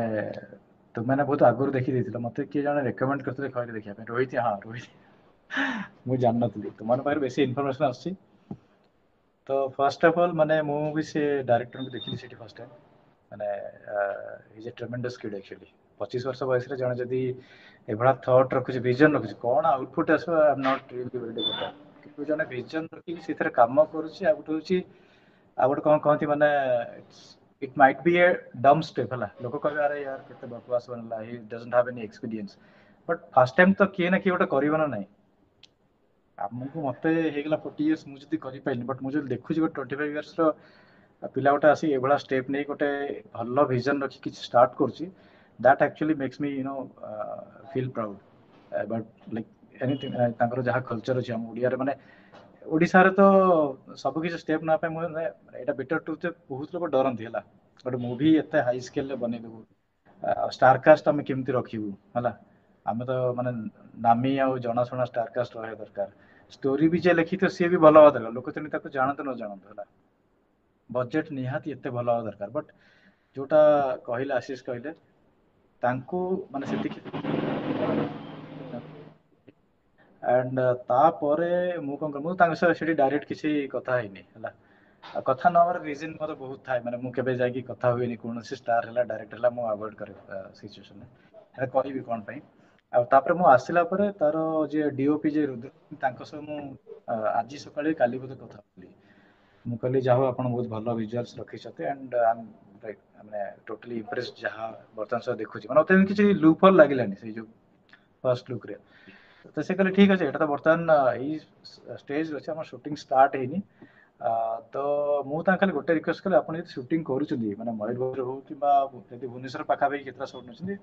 ତୁମେମାନେ ବହୁତ ଆଗରୁ ଦେଖିଦେଇଥିଲ ମତେ କିଏ ଜଣେ ରେକମେଣ୍ଡ କରିଥିଲେ ଖଇରୀ ଦେଖିବା ପାଇଁ ରୋହିତ ହଁ ରୋହିତ ମୁଁ ଜାଣିନଥିଲି ତୁମମାନଙ୍କ ପାଖରେ ବେଶୀ ଇନଫର୍ମେସନ ଆସୁଛି ତ ଫାର୍ଷ୍ଟ ଅଫ୍ ଅଲ୍ ମାନେ ମୁଁ ବି ସେ ଡାଇରେକ୍ଟରଙ୍କୁ ଦେଖିଲି ସେଠି ଫାର୍ଷ୍ଟ ଟାଇମ୍ ମାନେ ଇଜ ଏ ଟ୍ରେମେଣ୍ଡସ୍ କିଡ୍ ଆକ୍ଚୁଆଲି 25 ବର୍ଷ ବୟସରେ ଜଣେ ଯଦି ଏଭଳିଆ ଥଟ୍ ରଖୁଛି ଭିଜନ ରଖୁଛି କଣ ଆଉଟପୁଟ୍ ଆସିବ I am not really able to କଣ୍ଟା କିନ୍ତୁ ଜଣେ ଭିଜନ ରଖିକି ସେଥିରେ କାମ କରୁଛି ଆଉ ଗୋଟେ ହଉଛି ଆଉ ଗୋଟେ କଣ କହନ୍ତି ମାନେ ଇଟ୍ ମାଇଟ୍ ବି ଏ ଡମ୍ ଷ୍ଟେପ୍ ହେଲା ଲୋକ କହିବେ ଆରେ ୟାର କେତେ ବକବାସ ବନିଲା he doesn't have any experience but first time ତ କିଏ ନା କିଏ ଗୋଟେ କରିବ ନା ନାହିଁ ଆମକୁ ମତେ ହେଇଗଲା 40 years ମୁଁ ଯଦି କରିପାରିନି ବଟ୍ ମୁଁ ଯଦି ଦେଖୁଛି ଗୋଟେ 25 yearsର ପିଲା ଗୋଟେ ଆସି ଏଭଳିଆ ଷ୍ଟେପ୍ ନେଇ ଗୋଟେ ଭଲ ଭିଜନ ରଖି କିଛି ଷ୍ଟାର୍ଟ କରୁଛି that actually makes me feel proud but like anything ତାଙ୍କର ଯାହା କଲଚର ଅଛି ଆମ ଓଡ଼ିଆରେ ମାନେ ଓଡ଼ିଶାରେ ତ ସବୁ କିଛି ଷ୍ଟେପ୍ ନେବା ପାଇଁ ମୁଁ ଏଇଟା ବେଟର ଟୁ ବହୁତ ଲୋକ ଡରନ୍ତି ହେଲା ଗୋଟେ ମୁଭି ଏତେ ହାଇ ସ୍କେଲରେ ବନେଇଦେବୁ ଷ୍ଟାରକାଷ୍ଟ ଆମେ କେମିତି ରଖିବୁ ହେଲା ଆମେ ତ ମାନେ ନାମୀ ଆଉ ଜଣାଶୁଣା ଷ୍ଟାରକାଷ୍ଟ ରହିବା ଦରକାର ଷ୍ଟୋରି ବି ଯିଏ ଲେଖିଥିବ ସିଏ ବି ଭଲ ହବା ଦରକାର ଲୋକ ତେଣିକି ତାକୁ ଜାଣନ୍ତୁ ନ ଜାଣନ୍ତୁ ହେଲା ବଜେଟ୍ ନିହାତି ଏତେ ଭଲ ହବା ଦରକାର ବଟ୍ ଯୋଉଟା କହିଲେ ଆଶିଷ କହିଲେ ତାଙ୍କୁ ମାନେ ସେତିକି एंड तापर मु कौन कर तांक सह सेठी डायरेक्ट किसी कथा हैनी हला आ कथा न हमार रीजन मोर बहुत थाए माने मु केबे जाकी कथा हुएनी कोनोसी स्टार हला डायरेक्ट हला मु अवॉइड करे सिचुएशन है कहबी कोन पई आ तापर मु आसिला परे तार जे डीओपी जे रुद्र तांको सह मु आज सकाळे काली बोध कथा बोली मु कहली जाहो आपण बहुत भलो विजुअल्स रखी छते एंड आई एम लाइक माने टोटली इंप्रेस्ड जहा बर्तन सह देखुची माने ओते किछि लूप होल लागिलानी से जो फर्स्ट लुक रे तो से कहले ठीक अछि एटा तो बर्तन ई स्टेज अछि हमर शूटिंग स्टार्ट हेनी तो मु ता खाली गोटे रिक्वेस्ट कले आपण यदि शूटिंग करूछन्ती माने मयूरभंज हो किबा यदि भुवनेश्वर पाखा भाई केतरा शूट नछन्ती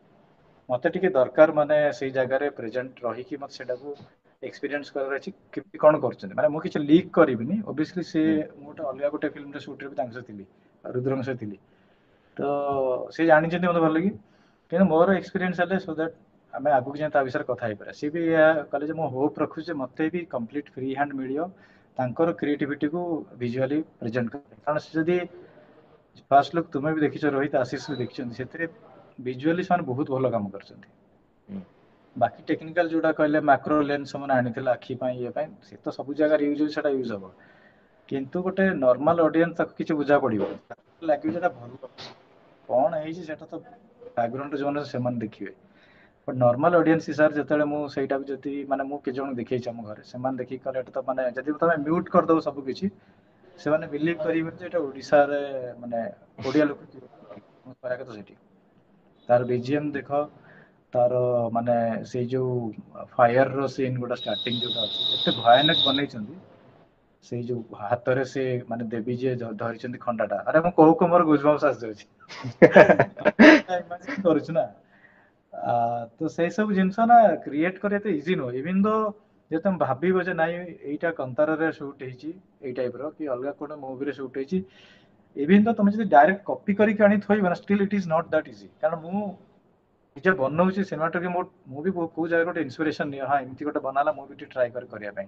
मते टिके दरकार माने सेई जगह रे प्रेजेंट रही कि मत सेटा को एक्सपीरियंस कर अछि कि कोन करछन्ती माने मु किछ लीक करिबिनी ऑब्वियसली से मोटा अलगा गोटे फिल्म रे शूट रे तांक से थिली रुद्रंग से थिली तो से जानि जंती मते भल लगी कि मोर एक्सपीरियंस हले सो दैट आमे आगु जे ता विषय कथा हे परे सी भी कहले जे मो होप रखु जे मते भी कंप्लीट फ्री हैंड मिलियो तांकर क्रिएटिविटी को विजुअली प्रेजेंट कर कारण से जदी फास्ट लुक तुमे भी देखिछ रोहित आशीष भी देखिछ सेतरे विजुअली सान बहुत भलो काम करछन्ती बाकी टेक्निकल जोटा कहले मैक्रो लेंस मन आनिथिला आखि पई ये पई से तो सब जगह यूज होय सेटा यूज हबो किंतु गोटे नॉर्मल ऑडियंस तक किछ बुझा पड़िबो लागि जेटा भलो कोन हेइ जे सेटा तो बैकग्राउंड जोन से मन देखिबे बट नॉर्मल ऑडियंस हिसाब जेतले मु सेटा भी जति माने मु के जण देखै छ हम घरे से मन देखि कले तो माने जति तमे म्यूट कर दो सब किछि से माने बिलीव करिवे जे एटा ओडिसा रे माने ओडिया लोक मु करा के तो सेठी तार बीजीएम देखो तार माने से जो फायर रो सीन गोटा स्टार्टिंग जोटा अछि एते भयानक बनै छथि से जो हाथ रे से माने देवी जे धरि छथि खंडाटा अरे मु कहू को मोर गुजबम्स आस जाउछि इमेजिन करूछु ना तो से सब जिनस ना क्रिएट करे तो इजी नो इवन दो जे तुम भाबिबो जे नाइ एटा कंतार रे शूट हेची ए टाइप रो कि अलगा कोन मूवी रे शूट हेची इवन दो तुम जदी डायरेक्ट कॉपी करी के आनी थोइ बना still it is not that easy कारण मु निजे बनौछि सिनेमाटोग्राफी मु भी को जगह गोटे इंस्पिरेशन नि हां एमती गोटे बनाला मु भी ट्राई करिया पई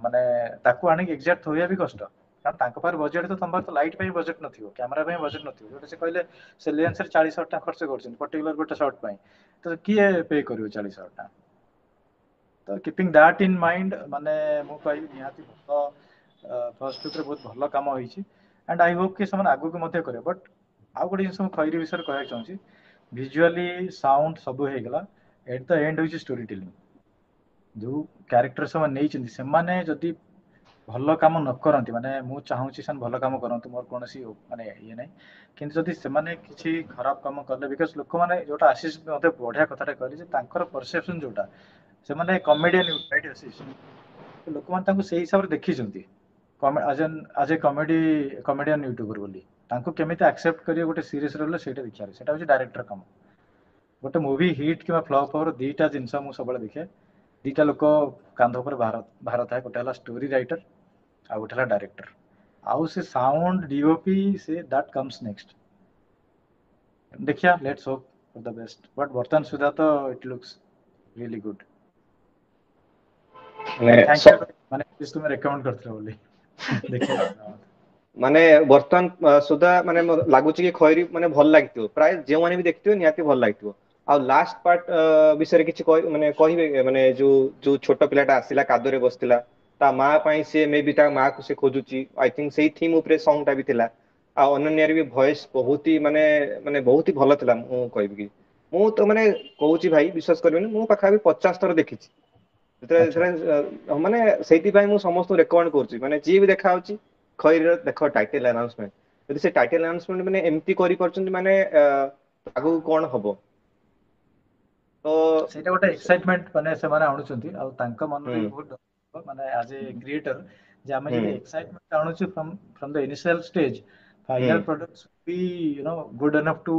माने ताको आनी एग्जैक्ट होया भी कष्ट कारण ताको पार बजेट तो तंबर तो लाइट पे बजेट नथिबो कैमरा पे बजेट नथिबो जोटे से कहले से लेंस रे 40,000 टका खर्च करछन पर्टिकुलर गोटे शॉट पे तो किए पे करियो 40,000 टका तो कीपिंग दैट इन माइंड माने मु कहबी निहाती भलो फर्स्ट लुक रे बहुत भलो काम होईची एंड आई होप कि समान आगु को मध्य करे बट आ गोटे जिंस मु खैरी विषय कहय चाहूची विजुअली साउंड सब हे गेला एट द एंड होईची स्टोरी टेलिंग जो कैरेक्टर सब नै चंदी से माने जदी भलो काम न करंती माने मु चाहूची सन भलो काम करंतु मोर कोनसी माने ये नै किंतु जदी से माने किछि खराब काम करले बिकॉज़ लोक माने जोटा आशीष मते बढ़िया कथाटा कहली जे तांकर परसेप्शन जोटा से माने कॉमेडियन राइट आशीष तो लोक माने तांको सेही हिसाब रे देखि जंती एज ए कॉमेडियन यूट्यूबर बोली तांको केमिति एक्सेप्ट करियो गोटे सीरीज रोल सेटा देखियार सेटा होची डायरेक्टर काम गोटे मूवी हिट किबा फ्लॉप और दीटा जिंस मु सबले देखे दीटा लोक कांध पर भारत है गोटे हला स्टोरी राइटर आ गोटे हला डायरेक्टर आउ से साउंड डीओपी से दैट कम्स नेक्स्ट देखिया let's hope for the best but बर्तन सुधा तो it looks really good thank you माने इस तुम रेकमेंड करथरो बोली देखिया माने बर्तमान सुधा माने लागुची कि खैरी माने भल लागतियो प्राय जे माने भी देखतियो नियाती भल लागतियो आ लास्ट पार्ट विषय किछि माने कहिबे माने जो छोट पिलाटा आसिला कादो रे बसतिला ता मां पई से मे बी ता मां को से खोजुची आई थिंक सेही थीम ऊपर सॉन्ग ता भी थिला आ अनन्यार भी वॉइस बहुत ही माने माने बहुत ही भलो थिला मु कहबी कि मु तो माने कहूची भाई विश्वास करबेनी मु पाखा भी 50 थर देखिछि माने सेठी पई मु समस्त रेकमेंड करछि माने जी भी देखा होची खैर देखो टाइटल अनाउंसमेंट यदि से टाइटल अनाउंसमेंट माने एमती करि परछन माने आगु कोन हबो तो सेटा गोटे एक्साइटमेंट माने से माने आणुचंती आ तांका मन रे बहुत माने एज ए क्रिएटर जे आमे जदी एक्साइटमेंट आणुछु from the initial stage final products be you know good enough to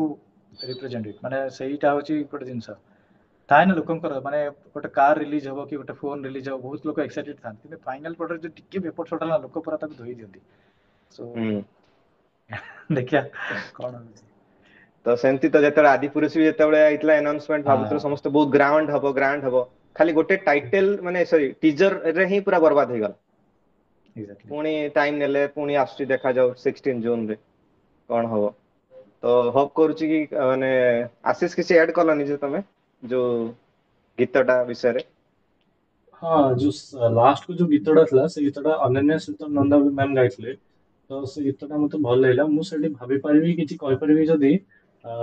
represent it माने सेहीटा होची गोटे जिंस ताय न लोकंकर माने गोटे कार रिलीज हबो कि गोटे फोन रिलीज हबो बहुत लोक एक्साइटेड थान कि फाइनल प्रोडक्ट जो टिके पेपर छोटला लोक पूरा तक धोई दियंती सो देखिया कोन होची तो सेंती तो जेतले आदि पुरुष भी जेतले आइतला अनाउंसमेंट भाबुतर समस्त बहुत ग्रांड हबो खाली गोटे टाइटल माने सॉरी टीजर रे ही पूरा बर्बाद हो गला एग्जैक्टली पुनी टाइम नेले पुनी आसुची देखा जाऊ 16 जून रे कोन हबो तो होप करूची कि माने आशीष किसी ऐड कलनी जे तमे जो गीतटा विषय रे ହଁ ଯୋଉ ଲାଷ୍ଟ କୁ ଯୋଉ ଗୀତଟା ଥିଲା ସେ ଗୀତଟା ଅନନ୍ୟା ସହିତ ନନ୍ଦା ମ୍ୟାମ ଗାଇଥିଲେ। ତ ସେ ଗୀତଟା ମତେ ଭଲ ଲାଗିଲା। ମୁଁ ସେଠି ଭାବିପାରିବି କିଛି କହିପାରିବି ଯଦି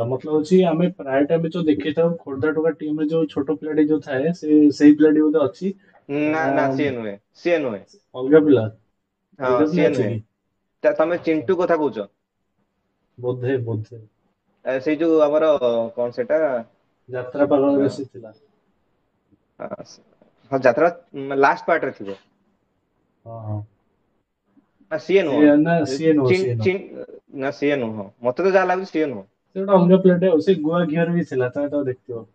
ମତଲବ ହଉଛି ଆମେ ପ୍ରାୟ ଟାଇମ ଯୋଉ ଦେଖିଥାଉ ଖୋର୍ଦ୍ଧା ଟୋକା ଟିମରେ ଯୋଉ ଛୋଟ ପିଲାଟି ଯୋଉ ଥାଏ ସେଇ ପିଲାଟି ବୋଧେ ଅଛି ନା ନା ନା ସିଏ ନୁହେଁ, ସିଏ ନୁହେଁ। ଅଲଗା ପିଲା? ହଁ ଅଲଗା ପିଲା ସିଏ ଅଛି ନୁହେଁ। କି? ତମେ ଆଚ୍ଛା ଚିଣ୍ଟୁ କଥା କହୁଛ? ବୋଧେ ବୋଧେ ସେଇ ଯୋଉ ଆମର କଣ ସେଟା ଯାତ୍ରା ପାଗଳରେ ସେ ଥିଲା। ହଁ ଯାତ୍ରା ଲାଷ୍ଟ ପାର୍ଟରେ ଥିବ। ହଁ ହଁ ନା ସିଏ ନୁହଁ। ସିଏ ନା ସିଏ ନୁହଁ ଚିନ୍ ସିଏ ନୁହଁ। ଚିନ୍ ନା ସିଏ ନୁହଁ, ମତେ ତ ଯାହା ଲାଗୁଛି ସିଏ ନୁହଁ। ସେ ଗୋଟେ ଅଲଗା ପିଲାଟେ ଆଉ। ସେ ଗୁଆ ଘିଅରେ ବି ଥିଲା, ତମେ ତ ଦେଖିଥିବ।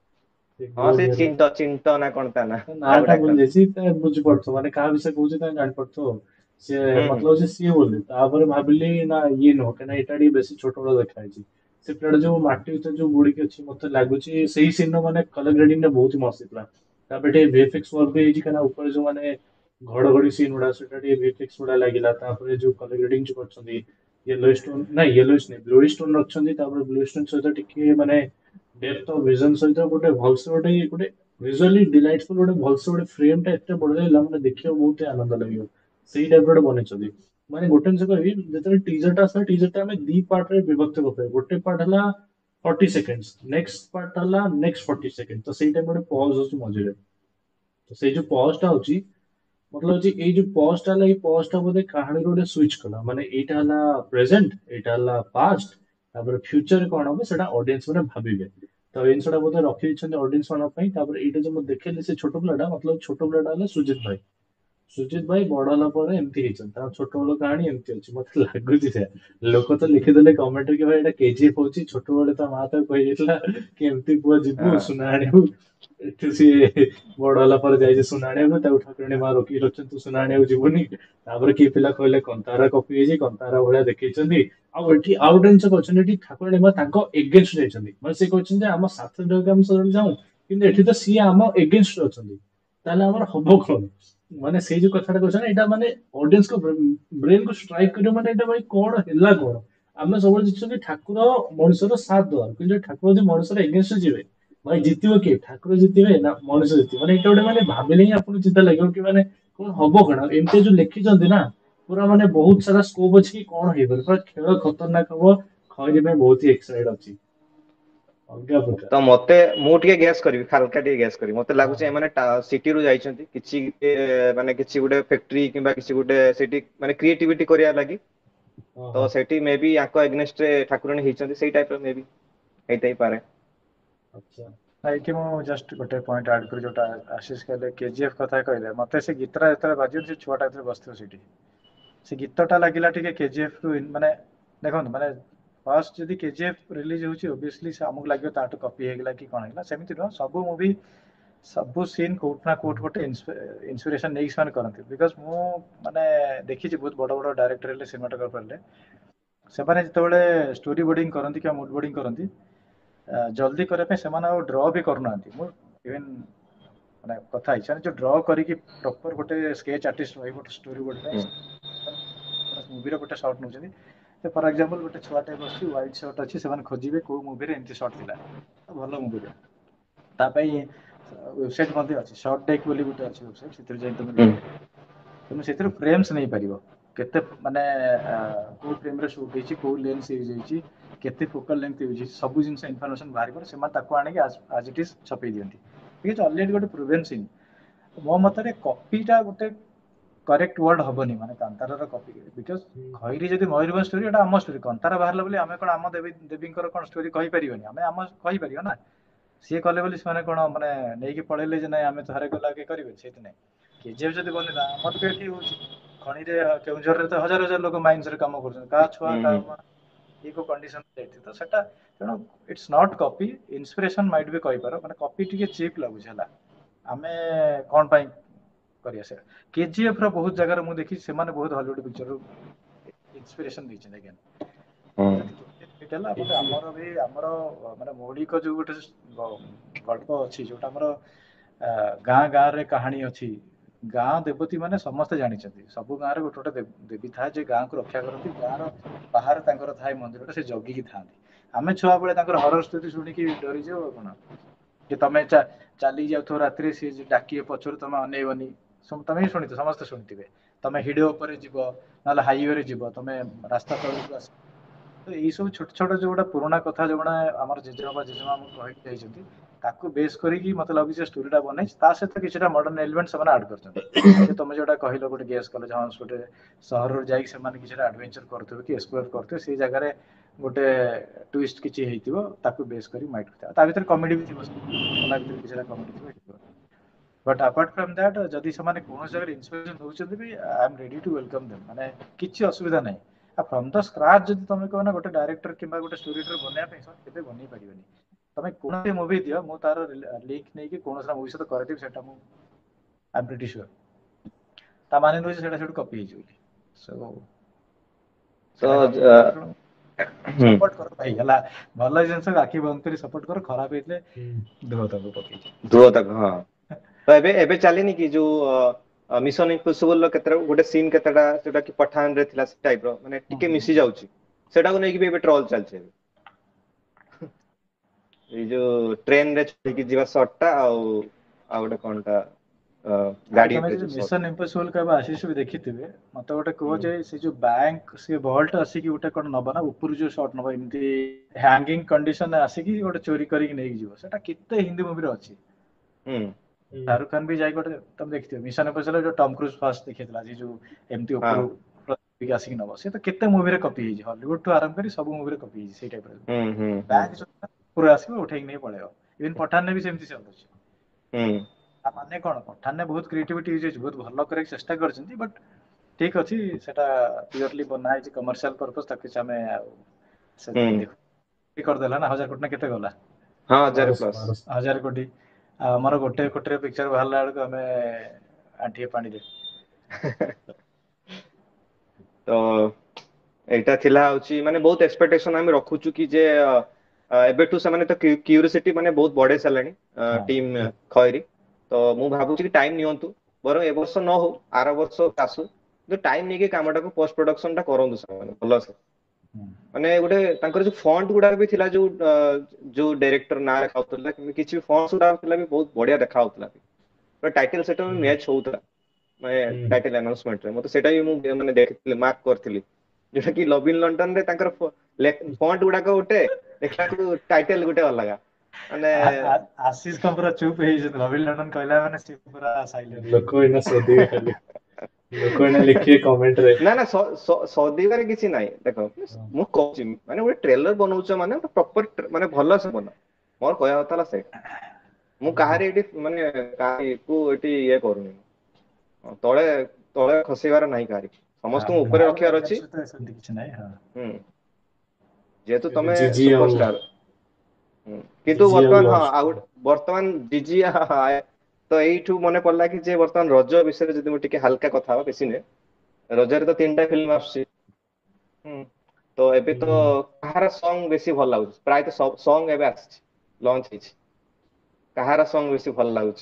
ସେ ହଁ ଗୁଆ ସେ ଘିଅରେ ଚିଣ୍ଟ ନା କଣ ତା ତା ଆଉ ନାଁ ଗୋଟେ ଟା ଆକ୍ଟର। ଭୁଲି ଯାଇଛି, ତ ବୁଝିପାରୁଥିବ ମାନେ କାହା ବିଷୟରେ କହୁଛି ତମେ ଜାଣିପାରୁଥିବ ଆଉ। ସିଏ ହୁଁ ହୁଁ। ମତଲବ ସିଏ ବୋଲି ତାପରେ ଭାବିଲି ନା ଇଏ ନୁହଁ, କାହିଁକିନା ଏଇଟା ଟିକେ ବେଶୀ ଛୋଟ ବେଳ ଦେଖା ହେଇଛି। ସେ ପିଲାଟା ଯୋଉ ମାଟି ଭିତରେ ଯୋଉ ବୁଡିକି ଅଛି ମତେ ଲାଗୁଛି ସେଇ ସିନ୍ ର ମାନେ କଲର ଗ୍ରେଡିଂ ଟା ବହୁତ ମସ୍ତ ଥିଲା। ତାପରେ ଟିକେ ଭିଏଫଏକ୍ସ ୱାର୍କ ବି ହେଇଛି, କାହିଁକିନା ଉପରେ ଯୋଉ ମାନେ ଘଡଘଡି ସିନ୍ ଗୁଡା ସେଟା ଟିକେ ଭିଏଫଏକ୍ସ ଗୁଡା ଲାଗିଲା। ତାପରେ ଯୋଉ କଲର ଗ୍ରେଡିଂ ଯୋଉ କରିଛନ୍ତି ୟେଲୋ ଷ୍ଟୋନ ନା ୟେଲୋ ନାଇଁ ବ୍ଲୁ ଷ୍ଟୋନ ରଖିଛନ୍ତି, ତାପରେ ବ୍ଲୁ ଷ୍ଟୋନ ସହିତ ଟିକେ ମାନେ ଡେପ୍ଥ ଅଫ ଭିଜନ ସହିତ ଗୋଟେ ଭଲସେ ଗୋଟେ ଭିଜୁଆଲି ଡିଲାଇଟଫୁଲ ଗୋଟେ ଭଲସେ ଗୋଟେ ଫ୍ରେମ ଟା ଏତେ ବଢିଆ ଲାଗିଲା, ମାନେ ଦେଖିବାକୁ ବହୁତ ଆନନ୍ଦ ଲାଗିବ। ସେଇ ଟାଇପ ର ଗୋଟେ ବନେଇଛନ୍ତି। ମାନେ ଗୋଟେ ଜିନିଷ କହିବି, ଯେତେବେଳେ ଟିଜର ଟା ଆସିଲା ଟିଜର ଟା ଆମେ ଦି ପାର୍ଟ ରେ ବିଭକ୍ତ କରିପାରିବା। ଗୋଟେ ପାର୍ଟ ହେଲା 40 ସେକେଣ୍ଡ, ନେକ୍ସଟ ପାର୍ଟ ହେଲା ନେକ୍ସଟ 40 ସେକେଣ୍ଡ। ତ ସେଇ ଟାଇମ ଗୋଟେ ପଜ ହଉଛି ମଝିରେ। ତ ସେଇ ଯୋଉ ପଜ ଟା ହଉଛି ମତଲବ ହଉଛି ଏଇ ଯୋଉ ପଜ ଟା ହେଲା ଏଇ ପଜ ଟା ବୋଧେ କାହାଣୀର ଗୋଟେ ସୁଇଚ କଲା। ମାନେ ଏଇଟା ହେଲା ପ୍ରେଜେଣ୍ଟ, ଏଇଟା ହେଲା ପାଷ୍ଟ, ତାପରେ ଫ୍ୟୁଚର କଣ ହବ ସେଟା ଅଡିଏନ୍ସ ମାନେ ଭାବିବେ। ତ ଏଇ ଜିନିଷଟା ବୋଧେ ରଖିଦେଇଛନ୍ତି ଅଡିଏନ୍ସ ମାନଙ୍କ ପାଇଁ। ତାପରେ ଏଇଟା ଯୋଉ ମୁଁ ଦେଖେଇଲି ସେ ଛୋଟ ପିଲାଟା ମତଲବ ଛୋଟ ପିଲାଟା ହେଲା ସୁଜିତ ଭାଇ। ସୁଜିତ ଭାଇ ବଡ ହେଲା ପରେ ଏମିତି ହେଇଛନ୍ତି, ତାଙ୍କ ଛୋଟ ବେଳ କାହାଣୀ ଏମିତି ଅଛି ମତେ ଲାଗୁଛି ସେୟା। ଲୋକ ତ ଲିଖିଦେଲେ କମେଣ୍ଟରେ କି ଭାଇ ଏଇଟା କେଜିଏଫ ହଉଛି, ଛୋଟବେଳେ ତା ମା ତାକୁ କହିଦେଇଥିଲା କି ଏମିତି ପୁଅ ଯିବୁ ହଁ ସୁନା ଆଣିବୁ। ଏଠୁ ସିଏ ବଡ ହେଲା ପରେ ଯାଇଛି ସୁନା ଆଣିବାକୁ, ତାକୁ ଠାକୁରାଣୀ ମା ରୋକିକି ରଖିଛନ୍ତି ତୁ ସୁନା ଆଣିବାକୁ ଯିବୁନି। ତାପରେ କିଏ ପିଲା କହିଲେ କନ୍ତାରା କପି ହେଇଛି, କନ୍ତାରା ଭଳିଆ ଦେଖେଇଛନ୍ତି। ଆଉ ଏଠି ଆଉ ଗୋଟେ ଜିନିଷ କରିଛନ୍ତି, ଏଠି ଠାକୁରାଣୀ ମା ତାଙ୍କ ଏଗେନଷ୍ଟ ଯାଇଛନ୍ତି। ମାନେ ସେ କହିଛନ୍ତି ଯେ ଆମ ସାଥ ଯାଉକୁ ଆମେ ସବୁବେଳେ ଯାଉଁ, କିନ୍ତୁ ଏଠି ତ ସିଏ ଆମ ଏଗେନଷ୍ଟ ଅଛନ୍ତି, ତାହେଲେ ଆମର ହବ କଣ? ମାନେ ସେଇ ଯୋଉ କଥାଟା କହୁଛନ୍ତି ଏଇଟା ମାନେ ଅଡିଏନ୍ସଙ୍କ ବ୍ରେନ କୁ ଷ୍ଟ୍ରାଇକ କରିବ। ମାନେ ଏଇଟା ଭାଇ କଣ ହେଲା କଣ? ଆମେ ସବୁବେଳେ ଜିତୁଛନ୍ତି ଠାକୁର ମଣିଷର ସାଥ ଦବା, କିନ୍ତୁ ଠାକୁର ଯଦି ମଣିଷର ଏଗେନଷ୍ଟ ଯିବେ ଭାଇ ଜିତିବ କିଏ? ଠାକୁର ଜିତିବେ ନା ମଣିଷ ଜିତିବ? ମାନେ ଏଇଟା ଗୋଟେ ମାନେ ଭାବିଲେ ହିଁ ଆପଣଙ୍କୁ ଚିନ୍ତା ଲାଗିବ କି ମାନେ କଣ ହବ କଣ? ଏମିତି ଯୋଉ ଲେଖିଛନ୍ତି ନା ପୁରା ମାନେ ବହୁତ ସାରା ସ୍କୋପ ଅଛି କି କଣ ହେଇପାରେ। ପୁରା ଖେଳ ଖତରନାକ ହବ। ଖଇରୀ ପାଇଁ ବହୁତ ହି ଏକ୍ସାଇଟେଡ ଅଛି। ଅଲଗା ପ୍ରକାର। ତ ମତେ ମୁଁ ଟିକେ ଗ୍ୟାସ୍ କରିବି, ହାଲକା ଟିକେ ଗ୍ୟାସ୍ କରିବି। ମତେ ହଁ ଲାଗୁଛି ହଁ ଏମାନେ ସିଟିରୁ ଯାଇଛନ୍ତି କିଛି ମାନେ କିଛି ଗୋଟେ ଫ୍ୟାକ୍ଟ୍ରି କିମ୍ବା କିଛି ଗୋଟେ ସେଠି ମାନେ କ୍ରିଏଟିଭିଟି କରିବା ଲାଗି। ହଁ ତ ହଁ ସେଠି ମେ ବି ୟାଙ୍କ ଏଗନେଷ୍ଟରେ ଠାକୁରାଣୀ ହେଇଛନ୍ତି, ସେଇ ଟାଇପର ମେ ବି ହେଇଥାଇପାରେ। ଆଚ୍ଛା ଏଇଠି ମୁଁ ଜଷ୍ଟ ଗୋଟେ ପଏଣ୍ଟ ଆଡ୍ କରି ଯୋଉଟା ଆଶିଷ କହିଲେ କେଜିଏଫ କଥା କହିଲେ, ମତେ ସେ ଗୀତଟା ଯେତେବେଳେ ବାଜିବ ସେ ଛୁଆଟା ଯେତେବେଳେ ବସିଥିବ ସେଠି, ସେ ଗୀତଟା ଲାଗିଲା ଟିକେ କେଜିଏଫ ରୁ ମାନେ ଦେଖନ୍ତୁ ମାନେ ଫାଷ୍ଟ ଯଦି କେଜିଏଫ ରିଲିଜ ହଉଛି ଓବିୟସଲି ଆମକୁ ଲାଗିବ ତାଠୁ କପି ହେଇଗଲା କି କଣ ହେଇଗଲା, ସେମିତି ନୁହଁ। ସବୁ ମୁଭି ସବୁ ସିନ୍ କୋଉଠି ନା କୋଉଠି ଗୋଟେ ଇନ୍ସପିରେସନ ନେଇକି ସେମାନେ କରନ୍ତି। ବିକଜ ମୁଁ ମାନେ ଦେଖିଛି ବହୁତ ବଡ ବଡ ଡାଇରେକ୍ଟର ହେଲେ ସିନେମାଟୋଗ୍ରାଫର ହେଲେ ସେମାନେ ଯେତେବେଳେ ଷ୍ଟୋରି ବୋର୍ଡିଂ କରନ୍ତି କିମ୍ବା ମୁଡ୍ ବୋର୍ଡିଂ କରନ୍ତି ଜଲ୍ଦି କରିବା ପାଇଁ ସେମାନେ ଆଉ ଡ୍ର ବି କରୁନାହାନ୍ତି। ମୁଁ ଇଭେନ୍ ମାନେ କଥା ହେଇଛି ମାନେ ଯୋଉ ଡ୍ର କରିକି ପ୍ରପର ଗୋଟେ ସ୍କେଚ ଆର୍ଟିଷ୍ଟ ରହିବ ଗୋଟେ ଷ୍ଟୋରି ବୋର୍ଡ ହୁଁ ପାଇଁ ମୁଭିର ଗୋଟେ ସର୍ଟ ନଉଛନ୍ତି। ଫର ଏକ୍ଜାମ୍ପଲ ଗୋଟେ ଛୁଆଟେ ବସିଛି ହ୍ୱାଇଟ୍ ସର୍ଟ ଅଛି, ସେମାନେ ଖୋଜିବେ କୋଉ ମୁଭିରେ ଏମିତି ସର୍ଟ ଥିଲା ଭଲ ମୁଭିରେ। ତା ପାଇଁ ୱେବସାଇଟ୍ ମଧ୍ୟ ଅଛି, ସର୍ଟ ଟେକ୍ ବୋଲି ଗୋଟେ ଅଛି ୱେବସାଇଟ୍, ସେଥିରେ ଯାଇ ତମେ ହୁଁ ଦେଖିପାରିବ। ତମେ ସେଥିରୁ ଫ୍ରେମ୍ସ ନେଇପାରିବ। କେତେ ମାନେ କୋଉ ଫ୍ରେମରେ ସୁଟ୍ ହେଇଛି, କୋଉ ଲେନ୍ସ ୟୁଜ ହେଇଛି, କେତେ ଫୋକାଲ ଲେନ୍ଥ ୟୁଜ ହେଇଛି, ସବୁ ଜିନିଷ ଇନଫରମେସନ ବାହାର କରି ସେମାନେ ତାକୁ ଆଣିକି ଆଜ ଇଟ୍ ଇଜ ଛପେଇ ଦିଅନ୍ତି। ଠିକ୍ ଅଛି, ଅଲରେଡି ଗୋଟେ ପ୍ରୁଭେନ୍ ସିନ୍। ମୋ ମତରେ କପିଟା ଗୋଟେ କରେକ୍ଟ ୱାର୍ଡ ହବନି, ମାନେ କାନ୍ତାରାର କପି। ବିକଜ ହୁଁ ଖଇରୀ ଯଦି ମୟୂରଭଞ୍ଜ ଷ୍ଟୋରି, ଏଟା ଆମ ଷ୍ଟୋରି। କନ୍ତାରା ବାହାରିଲା ବୋଲି ଆମେ କଣ ଆମ ଦେବୀଙ୍କର କଣ ଷ୍ଟୋରି କହିପାରିବାନି? ଆମେ ଆମ କହିପାରିବା ନା। ସିଏ କଲେ ବୋଲି ସେମାନେ କଣ ମାନେ ନେଇକି ପଳେଇଲେ ଯେ ନାଇଁ ଆମେ ଥରେ କଲେ ଆଉ କେହି କରିବେନି, ସେଇଥି ନାଇଁ। କେଜିଏଫ ଯଦି ବନିଲା, ଆମର ବି ଏଠି ହଉଛି ଖଣିରେ କେଉଁଝରରେ ତ ହଜାର ହଜାର ଲୋକ ମାଇନ୍ସରେ କାମ କରୁଛନ୍ତି। କାହା ଛୁଆ ହୁଁ ହୁଁ। କାହା ଇଏ କୋଉ କଣ୍ଡିସନ ଯାଇଛି ତ ସେଟା ତେଣୁ it's not copy, inspiration might be କହିପାର। ମାନେ କପି ଟିକେ ଚିପ୍ ଲାଗୁଛି ହେଲା। ଆମେ କଣ ପାଇଁ କରିବା ସେଟା? କେଜିଏଫ ର ବହୁତ ଜାଗାରେ ମୁଁ ଦେଖିଛି ସେମାନେ ବହୁତ ହଲିଉଡ ପିକ୍ଚରରୁ ଇନ୍ସପିରେସନ ଦେଇଛନ୍ତି ଆଜ୍ଞା। ହୁଁ। ଯଦି ସେଇଟା ହେଲା ମାନେ ଆମର ବି ଆମର ମାନେ ମୌଳିକ ଯୋଉ ଗୋଟେ ଗଳ୍ପ ଅଛି ଯୋଉଟା ଆମର ଗାଁ ଗାଁ ରେ କାହାଣୀ ଅଛି। ଗାଁ ଦେବତୀ ମାନେ ସମସ୍ତେ ଜାଣିଛନ୍ତି। ସବୁ ଗାଁରେ ଗୋଟେ ଗୋଟେ ଦେବୀ ଥାଏ ଯେ ଗାଁକୁ ରକ୍ଷା କରନ୍ତି। ଗାଁର ବାହାରେ ତାଙ୍କର ଥାଏ ମନ୍ଦିରଟା, ସେ ଜଗିକି ଥାଆନ୍ତି। ଆମେ ଛୁଆ ବେଳେ ତାଙ୍କର ହରର ଷ୍ଟୋରି ଶୁଣିକି ଡରିଯାଉ ଆଉ କଣ। कि तमे चली जाऊ रात्रि सी डाकिए पछर तमे अनेबनी तमे ही शुणी समस्त शुणिथिबे तमे हिडो ऊपर जीव ना हाईवे रे जीव तमे रास्ता तळକୁ आस तो यही सब छोट छोट जो पुराना कथा जो आम जेजेबाबा जेजेमा कही जाइछन्ति ताकू बेस करिकी मते लागु जे स्टोरीटा बनै ता सहित किछटा मॉडर्न एलिमेंट से ऐड करछन्ति जे तमे जोटा कहिलो गोटे गेस कले हां गोटे सहर रो जाई से माने किछटा एडवेंचर करथबे कि एक्सप्लोर करथबे से जगह रे गोटे ट्विस्ट किछि हेतिबो ताकू बेस करी माइट करथबे ता भीतर कॉमेडी भी थिबो ता भीतर किछटा कॉमेडी थिबो बट अपार्ट फ्रॉम दैट जदि से माने कोनो जगह इंस्पिरेशन होउछन्ति भी I am ready to welcome them माने किछि असुविधा नै फ्रॉम द स्क्रैच जदि तमे कहना गोटे डायरेक्टर किंबा गोटे स्टोरी राइटर बनया पे केबे बनै परिबनी तमे कोन से मूवी दियो मु तार लिंक नै कि कोन सा मूवी से तो करथिब सेटा मु आई एम प्रीटी श्योर ता माने नो सेटा सेटु कॉपी हे जोली सो तो सपोर्ट करो भाई हला भल जिंस आखि बंद करी सपोर्ट करो खराब हेतले धो तक पकई धुओ तक हाँ तो एबे चलिनी कि जो मिशन इम्पॉसिबल केतरा गोटे सीन केतरा जोटा कि पठान रे थिला टाइप रो माने टिके मिसी जाउची सेटा को नै कि भी एबे ट्रोल चलछे ए जो ट्रेन रे चढ़ी कि जीवा शॉटटा आ गोटे कोनटा गाड़ी तमे पे जो जो शॉट मिशन इम्पॉसिबल का आशीष भी देखिथिबे मते गोटे कहो जे से जो बैंक से वॉल्ट आसी कि गोटे कोन नबा ना ऊपर जो शॉट नबा इमती हैंगिंग कंडीशन आसी कि गोटे चोरी करी कि नै जीवो सेटा किते हिंदी मूवी रे अछि शाहरुख खान भी जाई गोटे तुम देखिथिबे मिशन इम्पॉसिबल जो टॉम क्रूज फर्स्ट देखितला जी जो एमती ऊपर प्रतिक आसी कि नबा से तो केते मूवी रे कॉपी हे हॉलीवुड टू आरंभ करी सब मूवी रे कॉपी हे से टाइप रे बैंक जो पूरा आसी उठेक नै पळेओ इवन पठान ने भी सेमती से होछि माने कोन पठान ने बहुत क्रिएटिविटी यूज बहुत भलो करे चेष्टा करछन्ती बट ठीक अछि सेटा प्योरली बना है कमर्शियल पर्पस तक किछ हमें से देखो कर देला ना 1000 कोटी ना केते गला हाँ 1000 प्लस 1000 कोटी हमर गोटे कोटी रे पिक्चर बाहरला को हमें आंठिए पानी दे तो एटा थिला होची माने बहुत एक्सपेक्टेशन हम रखुचु कि जे एबेटू से माने तो क्यूरियोसिटी माने बहुत बड़े सलानी टीम खैरी तो मु भाबुची कि टाइम नियंतु बरो ए वर्ष न हो आर वर्ष आसु जो टाइम नेके कामटा को पोस्ट प्रोडक्शन टा करंदु से माने भलो से माने गोटे तांकर जो फॉन्ट गुडा भी थिला जो डायरेक्टर ना खाउतला कि किछि फॉन्ट्स गुडा थिला भी बहुत बढ़िया देखा होतला तो टाइटल सेट में मैच होउतला मैं टाइटल अनाउंसमेंट रे मते सेटा भी मु माने देखितले मार्क करथिली जेटा कि लव इन लंडन रे तांकर फॉन्ट गुडा को उठे देखला को टाइटल गुटे अलगा माने आशीष का पूरा चुप हे जे लव इन लंडन कहला माने से पूरा साइलेंट लोको इना सोदी खाली लोको इना लिखिए कमेंट रे ना ना सौदी बारे किछि नाही देखो मु कहछि माने ଗୋଟେ ट्रेलर बनाउछ माने प्रॉपर माने भलो से बना मोर कहया होतला से मु काहारे एटी माने काहे को एटी ये करूनी तळे तळे खसेबार नाही काहारे समस्त ऊपर रखियार अछि किछ नाही हां जेतु तमे जीजी सुपरस्टार किंतु वर्तमान हां आउट वर्तमान जीजी तो एठू मने पड़ला कि जे वर्तमान रज विषय जदि मु टिके हल्का कथा हो बेसी ने रजरे तो 3टा फिल्म आछि तो एबे तो कहारा सॉन्ग बेसी भल लागु प्राय तो सॉन्ग एबे आछि लॉन्च हिच कहारा सॉन्ग बेसी भल लागु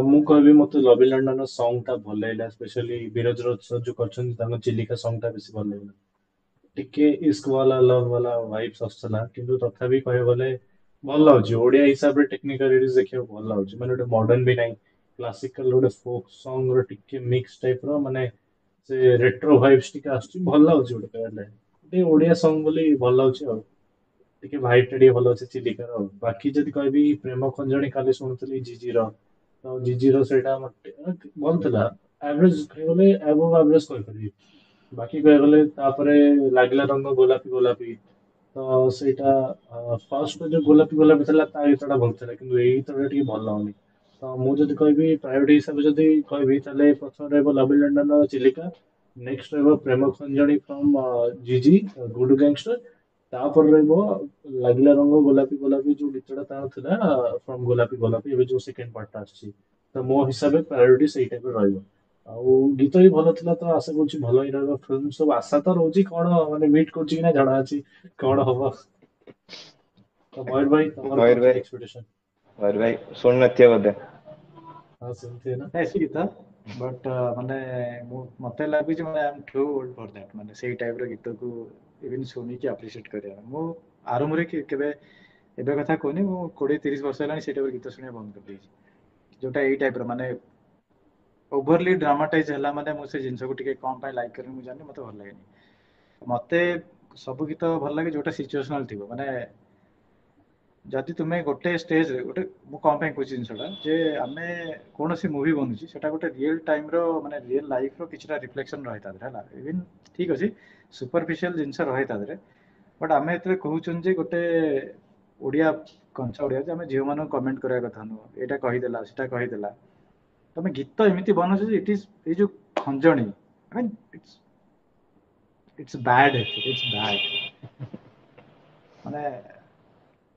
मु कहबी मते लव इन लंडन रो सॉन्ग ता भल लागला स्पेशली बीरज रोज जो करछन तांको चिलिका सॉन्ग ता बेसी भल लागला टिके इश्क वाला लव वाला वाइब्स आछला किंतु तथापि कहे बोले भल लाଗୁଛି ओडिया हिसाब रे टेक्निकलिटीज देखियो भल लाଗୁଛି माने ଗୋଟେ मॉडर्न भी नाही क्लासिकल ଗୋଟେ फोक सॉन्ग रो टिके मिक्स टाइप रो माने से रेट्रो वाइब्स टिके आछी भल लाଗୁଛି ଗୋଟେ कहले टे ओडिया सॉन्ग बोली भल लाଗୁଛି आ टिके भाइब टे भल अछि चिलिका रो बाकी जदी कहबी प्रेम खंजणी काले सुनतली जीजी रो तो जीजी रो सेटा मते भल थला एवरेज बोले एबव एवरेज कहि परबी बाकी कहे गले तापरे लागला रंग गोलापी गोलापी तो सेटा फर्स्ट जो गोलापी गोलापी थला ता एतडा भल थला किंतु एई तडा टी भल लाउनी तो मु जदी कहबी प्रायोरिटी हिसाब जदी कहबी तले प्रथम रहबो love in London Chilika next रहबो प्रेम खंजणी फ्रॉम जीजी गुड गैंगस्टर तापर रहबो लागला रंग गोलापी गोलापी जो गीतडा ता थला फ्रॉम गोलापी गोलापी एबे जो सेकंड पार्ट आछि तो मो हिसाब प्रायोरिटी सेई टाइप रहइबो ଆଉ ଗୀତ ବି ଭଲ ଥିଲା ତ ଆଶା କରୁଛି ଭଲ ହିଁ ରହିବ ଫିଲ୍ମ ସବୁ ଆଶା ତ ରହୁଛି କଣ ମାନେ ୱେଟ୍ କରୁଛି କି ନା ଜଣା ଅଛି କଣ ହବ ତ ମୟୂର ଭାଇ ତମର କଣ ଥିଲା ଏକ୍ସପେକ୍ଟେସନ मयूर भाई सुन नथियो बोधे ହଁ ସେମିତି ନା ନାଇଁ ସେ ଗୀତ ବଟ୍ ମାନେ ମତେ ଲାଗୁଛି ମାନେ I am too old for that ମାନେ ସେଇ ଟାଇପ୍ ର ଗୀତକୁ ଇଭିନ୍ ଶୁଣିକି ଆପ୍ରିସିଏଟ୍ କରିବା ମୁଁ ଆରମ୍ଭରେ କେବେ ଏବେ କଥା କହୁନି, ମୁଁ 20-30 ବର୍ଷ ହେଲାଣି ସେଇଟା ଗୀତ ଶୁଣିବା ବନ୍ଦ କରିଦେଇଛି, ଯୋଉଟା ଏଇ ଟାଇପର ମାନେ ଓଭରଲି ଡ୍ରାମାଟାଇଜ ହେଲା ମାନେ ମୁଁ ସେ ଜିନିଷକୁ ଟିକେ କଣ ପାଇଁ ଲାଇକ୍ କରେନି ମୁଁ ଜାଣିନି, ମତେ ଭଲ ଲାଗେନି। ମତେ ସବୁ ଗୀତ ଭଲ ଲାଗେ ଯୋଉଟା ସିଚୁଏସନାଲ ଥିବ, ମାନେ ଯଦି ତୁମେ ଗୋଟେ ଷ୍ଟେଜରେ ଗୋଟେ, ମୁଁ କଣ ପାଇଁ କହୁଛି ଜିନିଷଟା ଯେ ଆମେ କୌଣସି ମୁଭି ବନୁଛି ସେଟା ଗୋଟେ ରିଅଲ ଟାଇମର ମାନେ ରିଅଲ ଲାଇଫର କିଛିଟା ରିଫ୍ଲେକ୍ସନ ରହେ ତା ଦେହରେ ହେଲା, ଇଭିନ୍ ଠିକ ଅଛି ସୁପରଫିସିଆଲ ଜିନିଷ ରହେ ତା ଦେହରେ, ବଟ୍ ଆମେ ଏଥିରେ କହୁଛନ୍ତି ଯେ ଗୋଟେ ଓଡ଼ିଆ କଞ୍ଚା ଓଡ଼ିଆ ଯେ ଆମେ ଝିଅମାନଙ୍କୁ କମେଣ୍ଟ କରିବା କଥା ନୁହଁ, ଏଇଟା କହିଦେଲା ସେଟା କହିଦେଲା। ତମେ ଗୀତ ଏମିତି ବନଉଛ ଯେ ଇଟ୍ ଇଜ, ଏଇ ଯୋଉ ଖଞ୍ଜଣି I mean it's bad, it's bad. ମାନେ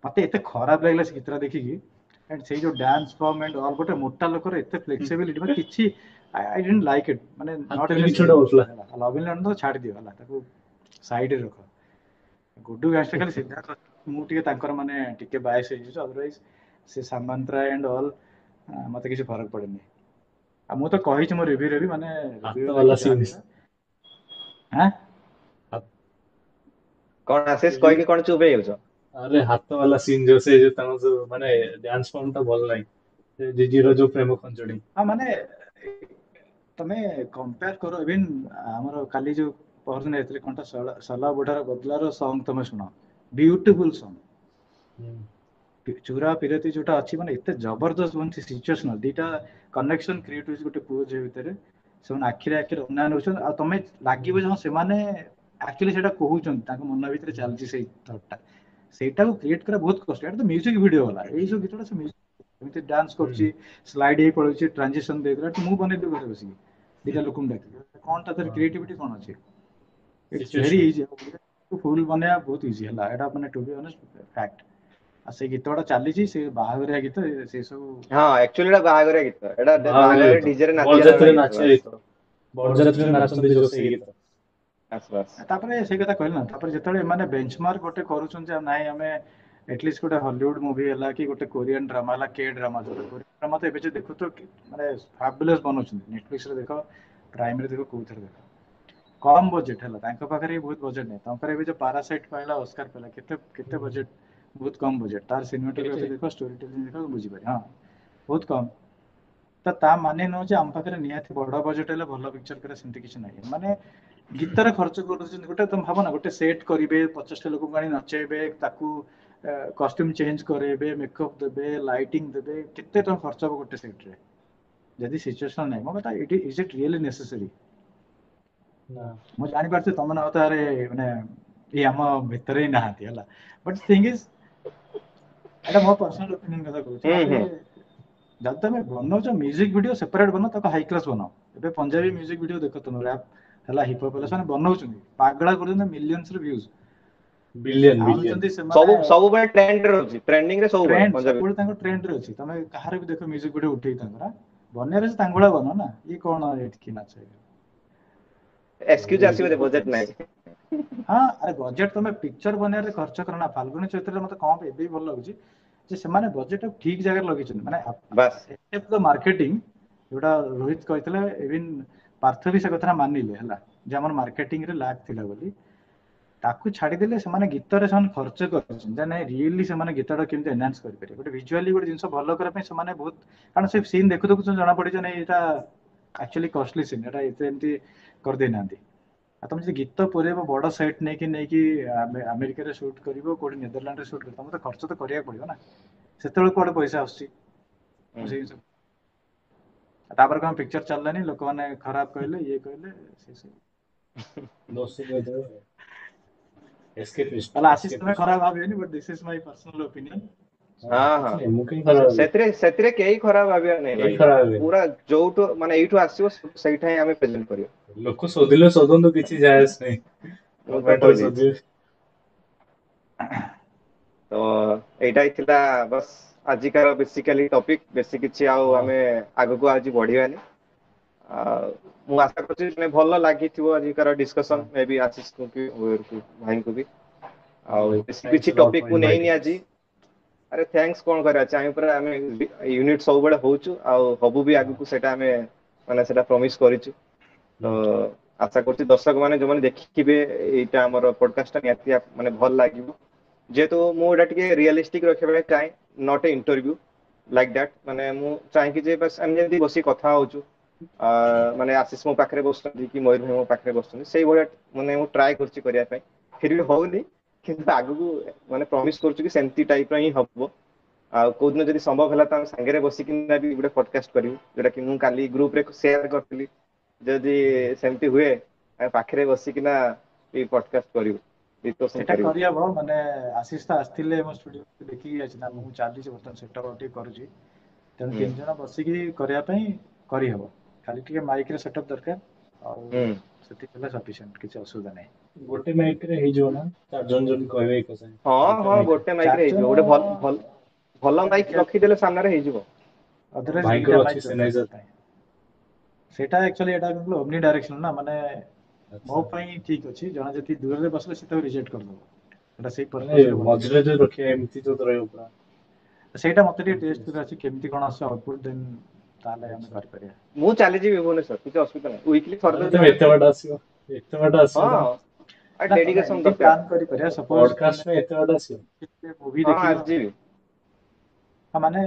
ମତେ ଏତେ ଖରାପ ଲାଗିଲା ସେ ଗୀତଟା ଦେଖିକି, and ସେଇ ଯୋଉ ଡ୍ୟାନ୍ସ ଫର୍ମ ଆଣ୍ଡ ଅଲ୍, ଗୋଟେ ମୋଟା ଲୋକର ଏତେ ଫ୍ଲେକ୍ସିବିଲିଟି, ମାନେ କିଛି ଆଇ ଡିଡଣ୍ଟ ଲାଇକ୍ ଇଟ୍, ମାନେ ନଟ୍ ହାତରେ ଇନ୍ ଏ କିଛି ଗୋଟେ ସେନ୍ସ ହଉଥିଲା। ହେଲା। ଲଭ୍ ଇନ୍ ଲଣ୍ଡନ ତ ଛାଡ଼ି ଦିଅ ହେଲା, ତାକୁ ସାଇଡରେ ରଖ। ଗୁଡୁ ଗ୍ୟାଙ୍ଗଷ୍ଟର ଖାଲି ସିଦ୍ଧାର୍ଥ, ମୁଁ ଟିକେ ତାଙ୍କର ମାନେ ଟିକେ ବାୟସ ହେଇଯାଇଛି, ଅଦରୱାଇଜ ସେ ସାମନ୍ତରା ଆଣ୍ଡ ଅଲ୍ ମତେ କିଛି ଫରକ ପଡେନି। ଆଉ ମୁଁ ତ କହିଛି ମୋ ରିଭ୍ୟୁରେ ବି, ମାନେ ହାତ ରିଭ୍ୟୁ ବାଲା ଦେଖି ଯାହା ସିନ୍ସ। ଦେଖ। ହାଁ କଣ ଆଶିଷ କହିକି କଣ ଚୁପ୍ ହେଇଯାଉଛ? ଆରେ ହାତ ବାଲା ସିନ୍ ଯୋଉ ସେ ଯୋଉ ତାଙ୍କ ଯୋଉ ମାନେ ଡ୍ୟାନ୍ସ ଫର୍ମ ଟା ଭଲ ନାହିଁ, ସେ ଜିଜିର ଯୋଉ ପ୍ରେମ ଖଞ୍ଜଣି। ହଁ ମାନେ ତମେ କମ୍ପେୟାର କର, ଇଭିନ୍ ଆମର କାଲି ଯୋଉ ପରଦିନ ଏଥିରେ କଣଟା ସଲା ବୁଢାର ବଦଲାର ସଙ୍ଗ ତମେ ଶୁଣ, ବ୍ୟୁଟିଫୁଲ ସଙ୍ଗ। ଚୁରା ପିରତି ଯୋଉଟା ଅଛି, ମାନେ ଏତେ ଜବରଦସ୍ତ ବନୁଛି, ସିଚୁଏସନାଲ ଦିଟା କନେକ୍ସନ କ୍ରିଏଟ ହଉଛି ଗୋଟେ ପୁଅ ଝିଅ ଭିତରେ, ସେମାନେ ଆଖିରେ ଆଖିରେ ଅନାୟ ନେଉଛନ୍ତି, ଆଉ ତମେ ଲାଗିବ ଯେ ହଁ ସେମାନେ ଆକ୍ଚୁଆଲି ସେଇଟା କହୁଛନ୍ତି, ତାଙ୍କ ମନ ଭିତରେ ଚାଲିଛି ସେଇ ଥଟ୍ଟା, ସେଇଟାକୁ କ୍ରିଏଟ କରିବା ବହୁତ କଷ୍ଟ। ଏଇଟା ତ ମ୍ୟୁଜିକ ଭିଡିଓ ଗଲା, ଏଇ ଯୋଉ ଗୀତଟା ସେ ଏମିତି ଡ୍ୟାନ୍ସ କରୁଛି, ସ୍ଲାଇଡ୍ ହେଇ ପଳଉଛି, ଟ୍ରାଞ୍ଜିସନ ଦେଇଦେଲା, ମୁଁ ବନେଇଦେବି ଘରେ ବସିକି ଦିଟା ଲୋକଙ୍କୁ ଡାକିକି, କଣ ତା ଦେହରେ କ୍ରିଏଟିଭିଟି କଣ ଅଛି? It's very situation. ଇଜି, ଫୁଲ ବନେଇବା ବହୁତ ଇଜି ହେଲା, ଏଇଟା ମାନେ ଟୁ ବି ଅନେଷ୍ଟ ଫ୍ୟାକ୍ଟ। ଆଉ ସେଇ ଗୀତ ଗୁଡା ଚାଲିଛି, ସେ ବାହାଘରିଆ ଗୀତ, ସେ ସବୁ ହଁ ଆକ୍ଚୁଆଲି ଏଟା ବାହାଘରିଆ ଗୀତ, ଏଟା ବାହାଘରିଆ ବାହାଘରରେ ଗୀତ, ଡିଜେରେ ନାଚିବା ବାଲା ବରଯାତ୍ରୀରେ ଗୀତ ନାଚିବା ବାସ୍। ଗୀତ, ବରଯାତ୍ରୀରେ ନାଚନ୍ତି ଯୋଉ ସେଇ ଗୀତ। ବାସ୍ ବାସ୍। ତାପରେ ସେଇ କଥା କହିଲି ନା, ତାପରେ ଯେତେବେଳେ ଏମାନେ ବେଞ୍ଚମାର୍କ ଗୋଟେ କରୁଛନ୍ତି, ଆଉ ନାଇଁ ଆମେ ଏଟଲିଷ୍ଟ ଗୋଟେ ହଲିଉଡ ମୁଭି ହେଲା କି ଗୋଟେ କୋରିଆନ ଡ୍ରାମା ହେଲା, କେ ଡ୍ରାମା, ଯୋଉଟା କୋରିଆନ ଡ୍ରାମା ତ ଏବେ ଯୋଉ ଦେଖୁଛ ମାନେ ଫାବୁଲସ୍ ବନଉଛନ୍ତି, ନେଟଫ୍ଲିକ୍ସରେ ଦେଖ, ପ୍ରାଇମରେ ଦେଖ, କୋଉଥିରେ ଦେଖ, କମ ବଜେଟ ହେଲା, ତାଙ୍କ ପାଖରେ ବି ବହୁତ ବଜେଟ ନାହିଁ। ତାଙ୍କର ଏବେ ଯୋଉ ପାରାସାଇଟ ପାଇଲା, ଅସ୍କାର ପାଇଲା, କେତେ କେତେ ବଜେଟ, ବହୁତ କମ ବଜେଟ, ତାର ସିନେମାଟୋଗ୍ରାଫି କେତେ? ଦେଖ, ଷ୍ଟୋରି ଟେଲିଂ ଦେଖ, ବୁଝିପାରିବ। ହଁ ବହୁତ କମ। ତ ତା ମାନେ ନୁହଁ ଯେ ଆମ ପାଖରେ ନିହାତି ବଡ ବଜେଟ ହେଲେ ଭଲ ପିକ୍ଚର କରିବା, ସେମିତି କିଛି ନାହିଁ। ମାନେ ଗୀତରେ ଖର୍ଚ୍ଚ କରୁଛନ୍ତି, ଗୋଟେ ତମେ ଭାବ ନା, ଗୋଟେ ସେଟ୍ କରିବେ, 50ଟା ଲୋକଙ୍କୁ ଆଣି ନଚେଇବେ, ତାକୁ କଷ୍ଟ୍ୟୁମ ଚେଞ୍ଜ କରେଇବେ, ମେକଅପ୍ ଦେବେ, ଲାଇଟିଂ ଦେବେ, କେତେ ଟଙ୍କା ଖର୍ଚ୍ଚ ହବ ଗୋଟେ ସେଟ୍ରେ, ଯଦି ସିଚୁଏସନ ନାହିଁ। ମୋ କଥା ଇଜ ଇଟ୍ ରିଏଲି ନେସେସରୀ? ନା ମୁଁ ଜାଣିପାରୁଛି ତମ ନା ତ ଆରେ ମାନେ ଇଏ ଆମ ଭିତରେ ହିଁ ନାହାନ୍ତି ହେଲା, ବଟ୍ ଥିଙ୍ଗ ଇଜ, ଏଇଟା ମୋ ପର୍ସନାଲ ଓପିନିଅନ କଥା କହୁଛି, ହୁଁ ମତେ ହୁଁ ଯଦି ତମେ ବନଉଛ ମ୍ୟୁଜିକ ଭିଡିଓ ସେପାରେଟ ବନାଅ, ତାକୁ ହାଇ କ୍ଲାସ ବନାଅ। ଏବେ ପଞ୍ଜାବୀ ମ୍ୟୁଜିକ ଭିଡିଓ ଦେଖ ତମେ, ରାପ ହେଲା, ହିପହପ ହେଲା, ସେମାନେ ବନଉଛନ୍ତି, ପାଗଳା କରୁଛନ୍ତି, ମିଲିୟନ୍ସରେ ଭ୍ୟୁଜ ବିଲିୟନ ବିଲିୟନ। ଆଣୁଛନ୍ତି ସେମାନେ। ସବୁ ସବୁବେଳେ ଟ୍ରେଣ୍ଡରେ ରହୁଛି, ଟ୍ରେଣ୍ଡିଂ ରେ ସବୁବେଳେ ଟ୍ରେଣ୍ଡ ପଞ୍ଜାବୀ। ସବୁବେଳେ ତାଙ୍କ ଟ୍ରେଣ୍ଡରେ ଅଛି, ତମେ କାହାର ବି ଦେଖ ମ୍ୟୁଜିକ ଭିଡିଓ ଉଠେଇ ତାଙ୍କର ବନେଇବାର ଅଛି, ତାଙ୍କ ଭଳିଆ ବନାଅ ନା, ଇଏ କଣ ଏଠିକି ନାଚ। ଏକ୍ସକ୍ୟୁଜ ଆସିବ ଯେ ବଜେଟ ନାହିଁ। ହଁ ଆରେ ବଜେଟ ତମେ ପିକ୍ଚର ବନେଇବାରେ ଖର୍ଚ୍ଚ କର ନା। ଫାଲଗୁନି ଚୈତ୍ରରେ ମତେ କଣ ଏବେ ବି ଭଲ ଲାଗୁଛି ଯେ ସେମାନେ ବଜେଟ ଠିକ ଜାଗାରେ ଲଗେଇଛନ୍ତି, ମାନେ ବାସ୍ ମାର୍କେଟିଂ ଯୋଉଟା ରୋହିତ କହିଥିଲେ, ଇଭିନ୍ ପାର୍ଥ ବି ସେ କଥାଟା ମାନିଲେ ହେଲା, ଯେ ଆମର ମାର୍କେଟିଂରେ ଲାକ୍ ଥିଲା ବୋଲି। ତାକୁ ଛାଡିଦେଲେ ସେମାନେ ଗୀତରେ ସେମାନେ ଖର୍ଚ୍ଚ କରିଛନ୍ତି, ଯେ ନାଇଁ ରିଏଲି ସେମାନେ ଗୀତଟା କେମିତି ଏନହାନ୍ସ କରିପାରିବେ, ଗୋଟେ ଭିଜୁଆଲି ଗୋଟେ ଜିନିଷ ଭଲ କରିବା ପାଇଁ ସେମାନେ ବହୁତ, କାରଣ ସେ ସିନ୍ ଦେଖୁ ଦେଖୁ ଜଣା ପଡିଛି ନାଇଁ ଏଇଟା ଆକ୍ଚୁଆଲି କଷ୍ଟଲି ସିନ୍, ଏଟା ଏତେ ଏମିତି କରିଦେଇନାହାନ୍ତି। ଆଉ ତମେ ଯଦି ଗୀତ ପୁରେଇବ ବଡ ସେଟ୍ ନେଇକି ଆମେରିକାରେ ସୁଟ୍ କରିବ, କୋଉଠି ନେଦରଲ୍ୟାଣ୍ଡରେ ସୁଟ୍ କରିବ, ତମେ ତ ଖର୍ଚ୍ଚ ତ କରିବାକୁ ପଡିବ ନା, ସେତେବେଳେ କୁଆଡେ ପଇସା ଆସୁଛି। ହୁଁ। ସେଇ ଜିନିଷ, ତାପରେ କଣ ପିକ୍ଚର ଚାଲିଲାନି, ଲୋକମାନେ ଖରାପ କହିଲେ, ଇଏ କହିଲେ, ସେ ସବୁ ଦୋଷ ଦେଇଦେବେ। ଏସ୍କେପିଷ୍ଟ ତାହେଲେ ଆଶିଷ ତମେ ଏସ୍କେପିଷ୍ଟ। ଖରାପ ଭାବିବେନି, but this is my personal opinion. ହଁ କିଛି ହଁ ନାହିଁ, ମୁଁ କେହି ଖରାପ ଭାବିବି? ସେଥିରେ କେହି ଖରାପ ଭାବିବାର ନାହିଁ କେହି ଭାଇ। ଖରାପ ଭାବିବେନି। ପୁରା ଯୋଉଠୁ ମାନେ ଏଇଠୁ ଆସିବ ସେଇଟା ହିଁ ଆମେ ପ୍ରେଜେଣ୍ଟ କରିବା। ଲୋକ ଶୋଧିଲେ ଶୋଧନ୍ତୁ, କିଛି ଯାଏ ଆସ ନାହିଁ, ମୁଁ ତ କମେଣ୍ଟରେ କହିଦେଇଛି। ଶୋଧିବେ। ତ ଏଇଟା ହିଁ ଥିଲା ବାସ୍ ଆଜିକାର ବେସିକାଲି ଟପିକ, ବେଶୀ କିଛି ଆଉ ହଁ ଆମେ ଆଗକୁ ଆଜି ବଢିବାନି। ଆଉ ମୁଁ ଆଶା କରୁଛି ମାନେ ଭଲ ଲାଗିଥିବ ଆଜିକାର ହଁ ଡିସ୍କସନ, ମେ ବି ଆଶିଷ ଭାଇଙ୍କୁ ବି। ହଁ ଆଉ ଭାଇ, ବେଶୀ ଥ୍ୟାଙ୍କ୍ସ କିଛି ଲଟ୍ ଟପିକ ଫର୍ କୁ ନେଇନି ଇନଭାଇଟିଂ। ଆଜି। ଆରେ ଥ୍ୟାଙ୍କ୍ସ କଣ କରିବା, ଚାହିଁ ପରା ଆମେ ୟୁନିଟ ସବୁବେଳେ ହଉଛୁ, ଆଉ ହବୁ ବି ହଁ ଆଗକୁ, ସେଇଟା ଆମେ ମାନେ ସେଇଟା ପ୍ରମିସ କରିଛୁ। ତ ଆଶା କରୁଛି ଦର୍ଶକ ମାନେ ଯୋଉମାନେ ଦେଖିଥିବେ ଏଇଟା ଆମର ପଡକାଷ୍ଟ ଟା ନିହାତି ମାନେ ଭଲ ଲାଗିବ। जेहेतु मुझे टे रियलिस्टिक रखा चाहे not a interview like that माने मु चाहे कि जे बस हम जल्दी बसी कथा होचु माने आशीष मो पाखरे बसुଛନ୍ତି कि मयूर भाई मो पाखरे बसुଛନ୍ତି सेई भलिया माने मु ट्राई करछि करिया पय फिर भी होउनी किंतु आगु माने प्रॉमिस करछु कि सेंती टाइप रा ही हबो आ कोद दिन जदि संभव हला त संगे बसी कि भी गुटे पॉडकास्ट करिवु जेटा कि मु काली ग्रुप रे शेयर करथिली जदि सेमती हुए आ पाखरे बसी कि ई पॉडकास्ट करिवु डिस्कशन सेटा करिवु करिया भो माने आशीष त आस्थिले मो स्टूडियो देखि आछि ना मु चाली से बर्तन सेटअप ओटी करूछि तेणु तीन जन बसिकी करिया पई करि हबो खाली टिके माइक रे सेटअप दरकार और सेति कले सफिशिएंट किछ असुविधा नै गोटे माइक रे हे जो ना चार जन जन कहबे एक संग हाँ हाँ गोटे माइक रे चार हेजिबो जन गोटे भल भल माइक रखी देले सामने रे हेजिबो अदरवाइज भाइकर दीटा अछि माइक दरकार सेनाइजर पय सेटा एक्चुअली एटा ओमनी डायरेक्शनल ना माने मो अच्छा पई ठीक अछि जणा जति दूर रे बसले सेटा रिजेक्ट कर दो एटा सेही माने पर्पस रे बने मझरे जो रखे एमती तो रहयो पूरा ସେଇଟା ମତେ ଟିକେ एमती ଟେଷ୍ଟ କରିବାର ଅଛି କେମିତି କଣ ଆସୁଛି ଆଉଟପୁଟ୍ ଦେନ୍ ତାହେଲେ ଆମେ अच्छा କରିପାରିବା ମୁଁ ଚାଲିଯିବି ଭୁବନେଶ୍ୱର କିଛି ଅସୁବିଧା ନାହିଁ ୱିକଲି ଥରେ ତାହେଲେ ଯଦି ତମେ ହଉଛି ଏତେ ବାଟ ଆସିବ ହଁ ତମେ ଆ ନା ତମେ ଡେଡିକେସନ ଏମିତି ଦରକାର ପ୍ଲାନ୍ କରିପାରିବା ସପୋଜ ତମେ ପଡକାଷ୍ଟ ପାଇଁ ଏତେ ବାଟ ଆସିବ ମୁଭି ହଁ ଦେଖିଲ ଆସିଯିବି ମାନେ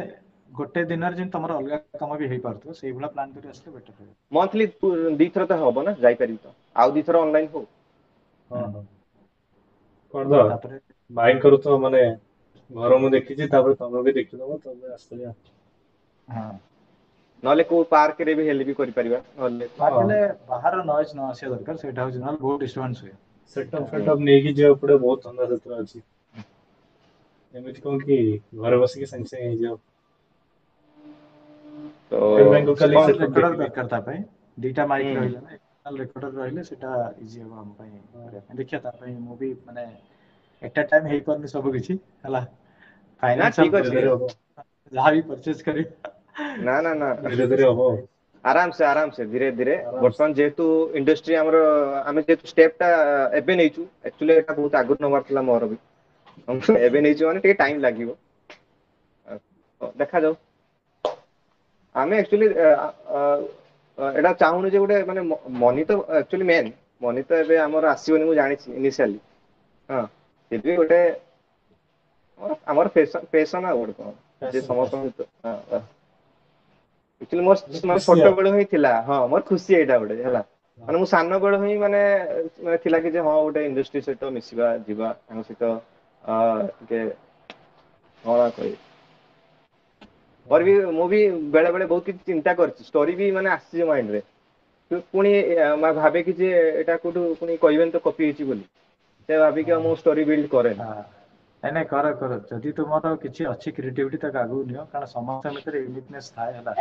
ଗୋଟେ ଦିନରେ ଯେମିତି ତମର ଅଲଗା କାମ ବି ହେଇପାରୁଥିବ ସେଇଭଳିଆ ପ୍ଲାନ୍ କରି ଆସିଲେ ବେଟର ରହିବ ମନ୍ଥଲି ଦିଥର ତ ହବ ନା ଯାଇପାରିବି ତ ଆଉ ଦିଥର ଅନଲାଇନ ହଉ ହଁ ହଁ କରିଦବା ତାପରେ ଭାଇଙ୍କର ତ ମାନେ ଘର ମୁଁ ଦେଖିଛି ତାପରେ ତମେ ବି ଦେଖିଦବ ତମେ ଆସିପାରିବା ହଁ ନହେଲେ କୋଉ ପାର୍କ ରେ ବି ହେଲେ ବି କରିପାରିବା ନହେଲେ ହଁ ହେଲେ ବାହାର ନଏଜ ନ ଆସିବା ଦରକାର ସେଇଟା ହଉଛି ନହେଲେ ବହୁତ ଡିଷ୍ଟର୍ବାନ୍ସ ହୁଏ ସେଇଟା ସେଟଅପ୍ ଫେଟଅପ୍ ନେଇକି ଯିବାକୁ ପଡିବ ବହୁତ ଧନ୍ଦା ସେଥିରେ ଅଛି ଏମିତି କଣ କି ଘରେ ବସିକି ସାଙ୍ଗେ ସାଙ୍ଗେ ହେଇଯିବ ତ ମୟୂର ଭାଇଙ୍କୁ କାଲି କଣ ଏକ୍ସଟର୍ନାଲ ସେଟଅପ୍ ରେକର୍ଡର ଦେଖିବି ଦରକାର ତା ପାଇଁ ଦିଟା ମାଇକ୍ ହୁଁ ରହିଲେ ନା ଏକ୍ସଟର୍ନାଲ ରେକର୍ଡର ରହିଲେ ସେଟା ଇଜି ହବ ଆମ ପାଇଁ ହଁ କରିବା ପାଇଁ ଦେଖିବା ତା ପାଇଁ ମୁଁ ବି ମାନେ ଏଟା ଟାଇମ ହେଇପାରୁନି ସବୁ କିଛି ହେଲା ନା ଫାଇନାନ୍ସିଆଲ ଠିକ ଧୀରେ ଅଛି ଧୀରେ ପ୍ରେସର ହବ ଯାହା ବି ପରଚେଜ କରିବା ନା ନା ନା ଧୀରେ ଧୀରେ ହବ ଆଉ आराम से धीरे धीरे ଆରାମସେ बर्तमान जेहेतु इंडस्ट्री आमर आमे जेहेतु स्टेप टा एबे नेइचु एक्चुअली एटा बहुत आगु नबार थिला मोर भी हम एबे नेइचु माने टिके टाइम लागिवो देखा जाऊ आमे एक्चुअली एटा चाहुनु जे गोटे माने मनी तो एक्चुअली मेन मनी तो एबे हमर आसीबनी मु जानि इनिशियली हां फिर गोटे ଆମର ପେସନ ଆଉ ଗୋଟେ କଣ ଯେ ପ୍ୟାସନ ପ୍ୟାସନ ସମସ୍ତଙ୍କୁ ହଁ ଆକ୍ଚୁଆଲି ମୋର ହେଲେ ମାନେ ଖୁସି ଛୋଟ ଆଉ ବେଳ ହିଁ ଥିଲା ହଁ ମୋର ଖୁସି ଏଇଟା ଗୋଟେ ହେଲା ହଁ ମାନେ ମୁଁ ସାନ ବେଳ ହିଁ ମାନେ ଥିଲା କି ଯେ ହଁ ଗୋଟେ ଇଣ୍ଡଷ୍ଟ୍ରି ସହିତ ମିଶିବା ଯିବା ତାଙ୍କ ସହିତ ଟିକେ କଣ କହିବି ହଁ ବି ମୁଁ ବି ବେଳେ ବେଳେ ବହୁତ କିଛି ଚିନ୍ତା କରିଛି ଷ୍ଟୋରି ବି ମାନେ ଆସିଛି ମାଇଣ୍ଡ ରେ ପୁଣି ଭାବେ କି ଯେ ଏଇଟା କୋଉଠୁ ପୁଣି କହିବେନି ତ କପି ହେଇଛି ବୋଲି ସେ ଭାବିକି ହଁ ମୁଁ ଷ୍ଟୋରି ବିଲ୍ଡ କରେନି ହଁ ନାଇଁ ନାଇଁ କର କର ଯଦି ତୁମର କିଛି ଅଛି କ୍ରିଏଟିଭିଟି ତାକୁ ଆଗକୁ ନିଅ କାରଣ ସମସ୍ତଙ୍କ ଭିତରେ ୟୁନିକନେସ ଥାଏ ହେଲା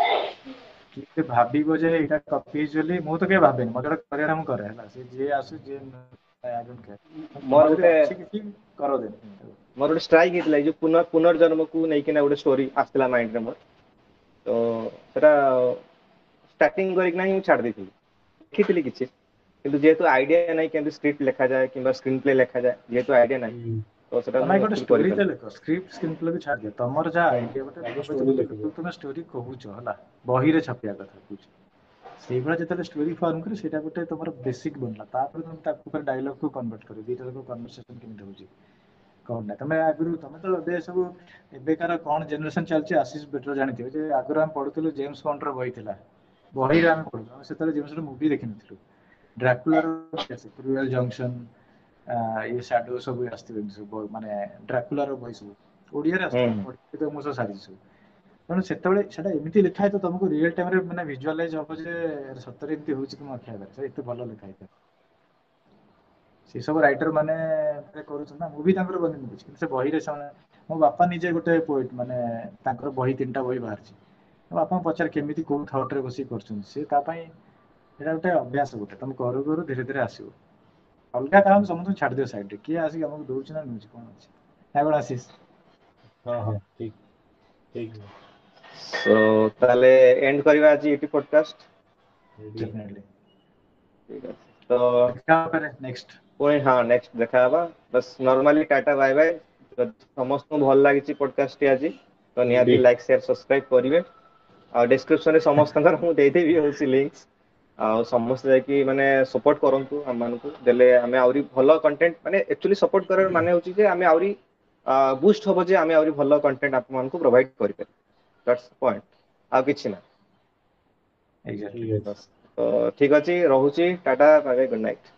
କିଏ ଭାବିବ ଯେ ଏଇଟା କପି ହେଇଛି ବୋଲି ମୁଁ ତ କେବେ ଭାବେନି ମତେ ଗୋଟେ କରିବାଟା ମୁଁ କରେ ହେଲା ସେ ଯିଏ ଆସୁ ଯିଏ ମୋର ତମର ଯଦି ଗୋଟେ ଅଛି କିଛି କର ଦେନ ମୋର ଗୋଟେ ଷ୍ଟ୍ରାଇକ୍ ହେଇଥିଲା ଏଇ ଯୋଉ ପୁନର୍ଜନ୍ମକୁ ନେଇକିନା ଗୋଟେ ଷ୍ଟୋରି ଆସିଥିଲା ମାଇଣ୍ଡରେ ମୋର ତ ସେଟା ଷ୍ଟାର୍ଟିଂ କରିକିନା ହିଁ ମୁଁ ଛାଡି ଦେଇଥିଲି ଲେଖିଥିଲି କିଛି କିନ୍ତୁ ଯେହେତୁ ଆଇଡିଆ ନାହିଁ କେମିତି ସ୍କ୍ରିପ୍ଟ ଲେଖାଯାଏ କିମ୍ବା ସ୍କ୍ରିନ୍ ପ୍ଲେ ଲେଖାଯାଏ ଯେହେତୁ ଆଇଡିଆ ନାହିଁ ହୁଁ ତ ସେଟା ତମେ ମୁଁ ଗୋଟେ ଆକ୍ଚୁଆଲି ଷ୍ଟୋରି ତ କରିପାରିଲିନି ଲେଖ ସ୍କ୍ରିପ୍ଟ ସ୍କ୍ରିନ୍ ପ୍ଲେ ବି ଛାଡିଦିଅ ତମର ଯାହା ହୁଁ ଆଇଡିଆ ଗୋଟେ ଆଗ ଏବେ ଷ୍ଟୋରି ଲେଖିଦିଅ ତମେ ଷ୍ଟୋରି କହୁଛ ହେଲା ବହିରେ ଛାପିବା କଥା କହୁଛ ସେଇଭଳିଆ ଯେତେବେଳେ ଷ୍ଟୋରି ଫର୍ମ କରି ସେଇଟା ଗୋଟେ ତମର ବେସିକ ବନିଲା ତାପରେ ତମେ ତାକୁ ଡାଇଲଗକୁ କନଭର୍ଟ କରିବ ଦିଟା ଯାକ କନଭରସେସନ କେମିତି ହଉଛି କଣ ନାହିଁ ତମେ ଆଗରୁ ତମେ ତ ଏବେ ସବୁ ଏବେକାର କଣ ଜେନେରେସନ ଚାଲିଛି ଆଶିଷ ବେଟର ଜାଣିଥିବେ ଯେ ଆଗରୁ ଆମେ ପଢୁଥିଲୁ ଜେମ୍ସ ବଣ୍ଡର ବହି ଥିଲା ବହିରେ ଆମେ ପଢୁଛୁ ଆମେ ସେତେବେଳେ ଜେମ୍ସର ମୁଭି ଦେଖିନଥିଲୁ ଡ୍ରାକୁଲାର ଜଙ୍କସନ ଇଏ ସାଡୋ ସବୁ ଆସିଥିବ ସବୁ ମାନେ ଡ୍ରାକୁଲାର ବହି ସବୁ ଓଡିଆରେ ହୁଁ ଆସିଥିଲା ପଢିକି ମୁଁ ସବୁ ସାରିଛି ସବୁ ତେଣୁ ସେତେବେଳେ ସେଇଟା ଏମିତି ଲେଖା ହେଇଥିବ ତମକୁ ରିଅଲ ଟାଇମରେ ମାନେ ଭିଜୁଆଲାଇଜ ହବ ଯେ ସତରେ ଏମିତି ହଉଛି ତୁମ ଆଖି ଆଗରେ ଏତେ ଭଲ ଲେଖା ହେଇଥାଏ ସେ ସବୁ ରାଇଟର ମାନେ କରୁଛନ୍ତି ନା ମୁଁ ବି ତାଙ୍କର ବନେଇନି କିଛି କିନ୍ତୁ ସେ ବହିରେ ସେମାନେ ମୋ ବାପା ନିଜେ ଗୋଟେ ପୋଏଟ ମାନେ ତାଙ୍କର ବହି 3ଟା ବହି ବାହାରିଛି ମୋ ବାପାଙ୍କୁ ପଚାରେ କେମିତି କୋଉ ଥଟ ରେ ବସିକି କରୁଛନ୍ତି ସେ ତା ପାଇଁ ସେଇଟା ଗୋଟେ ଅଭ୍ୟାସ ଗୋଟେ ତମେ କରୁ କରୁ ଧୀରେ ଧୀରେ ଆସିବ ଅଲଗା କାମ ସମସ୍ତଙ୍କୁ ଛାଡିଦିଅ ସାଇଡରେ କିଏ ଆସିକି ଆମକୁ ଦଉଛି ନା ନଉଛି କଣ ଅଛି ନା କଣ ଆଶିଷ ହଁ ହଁ ଠିକ ଠିକ ତ ତାହେଲେ ଏଣ୍ଡ କରିବା ଆଜି ଏଇଠି ପଡକାଷ୍ଟ ରେଡି ଡେଫିନେଟଲି ଠିକ ଅଛି ତ ଦେଖା ପରେ ନେକ୍ସଟ ପୁଣି ହଁ ନେକ୍ସଟ ଦେଖା ହବା ବାସ ନର୍ମାଲି ଟାଟା ବାଏ ବାଏ ସମସ୍ତଙ୍କୁ ଭଲ ଲାଗିଛି ପଡକାଷ୍ଟ ଟି ଆଜି ତ ରେଡି ନିହାତି ଲାଇକ୍ ସେୟାର ସବସ୍କ୍ରାଇବ କରିବେ ଆଉ ଡେସକ୍ରିପସନରେ ସମସ୍ତଙ୍କର ମୁଁ ଦେଇଦେବି ହଉଛି ଲିଙ୍କସ ଆଉ ସମସ୍ତେ ଯାଇକି ମାନେ ସପୋର୍ଟ କରନ୍ତୁ ଆମ ମାନଙ୍କୁ ଦେଲେ ଆମେ ଆହୁରି ଭଲ କଣ୍ଟେଣ୍ଟ ମାନେ ଆକ୍ଚୁଆଲି ସପୋର୍ଟ କରିବାର ମାନେ ହଉଛି ଯେ ଆମେ ଆହୁରି ବୁଷ୍ଟ ହବ ଯେ ଆମେ ଆହୁରି ଭଲ କଣ୍ଟେଣ୍ଟ ଆପଣମାନଙ୍କୁ ପ୍ରୋଭାଇଡ କରିପାରିବୁ। ଦ୍ୟାଟ୍ସ ପଏଣ୍ଟ, ଆଉ କିଛି ନା। ଏକ୍ସାକ୍ଟଲି। ଠିକ ଅଛି। ତ ଠିକ ଅଛି, ରହୁଛି, tata bye bye, good night.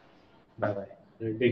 Bye bye. Ready.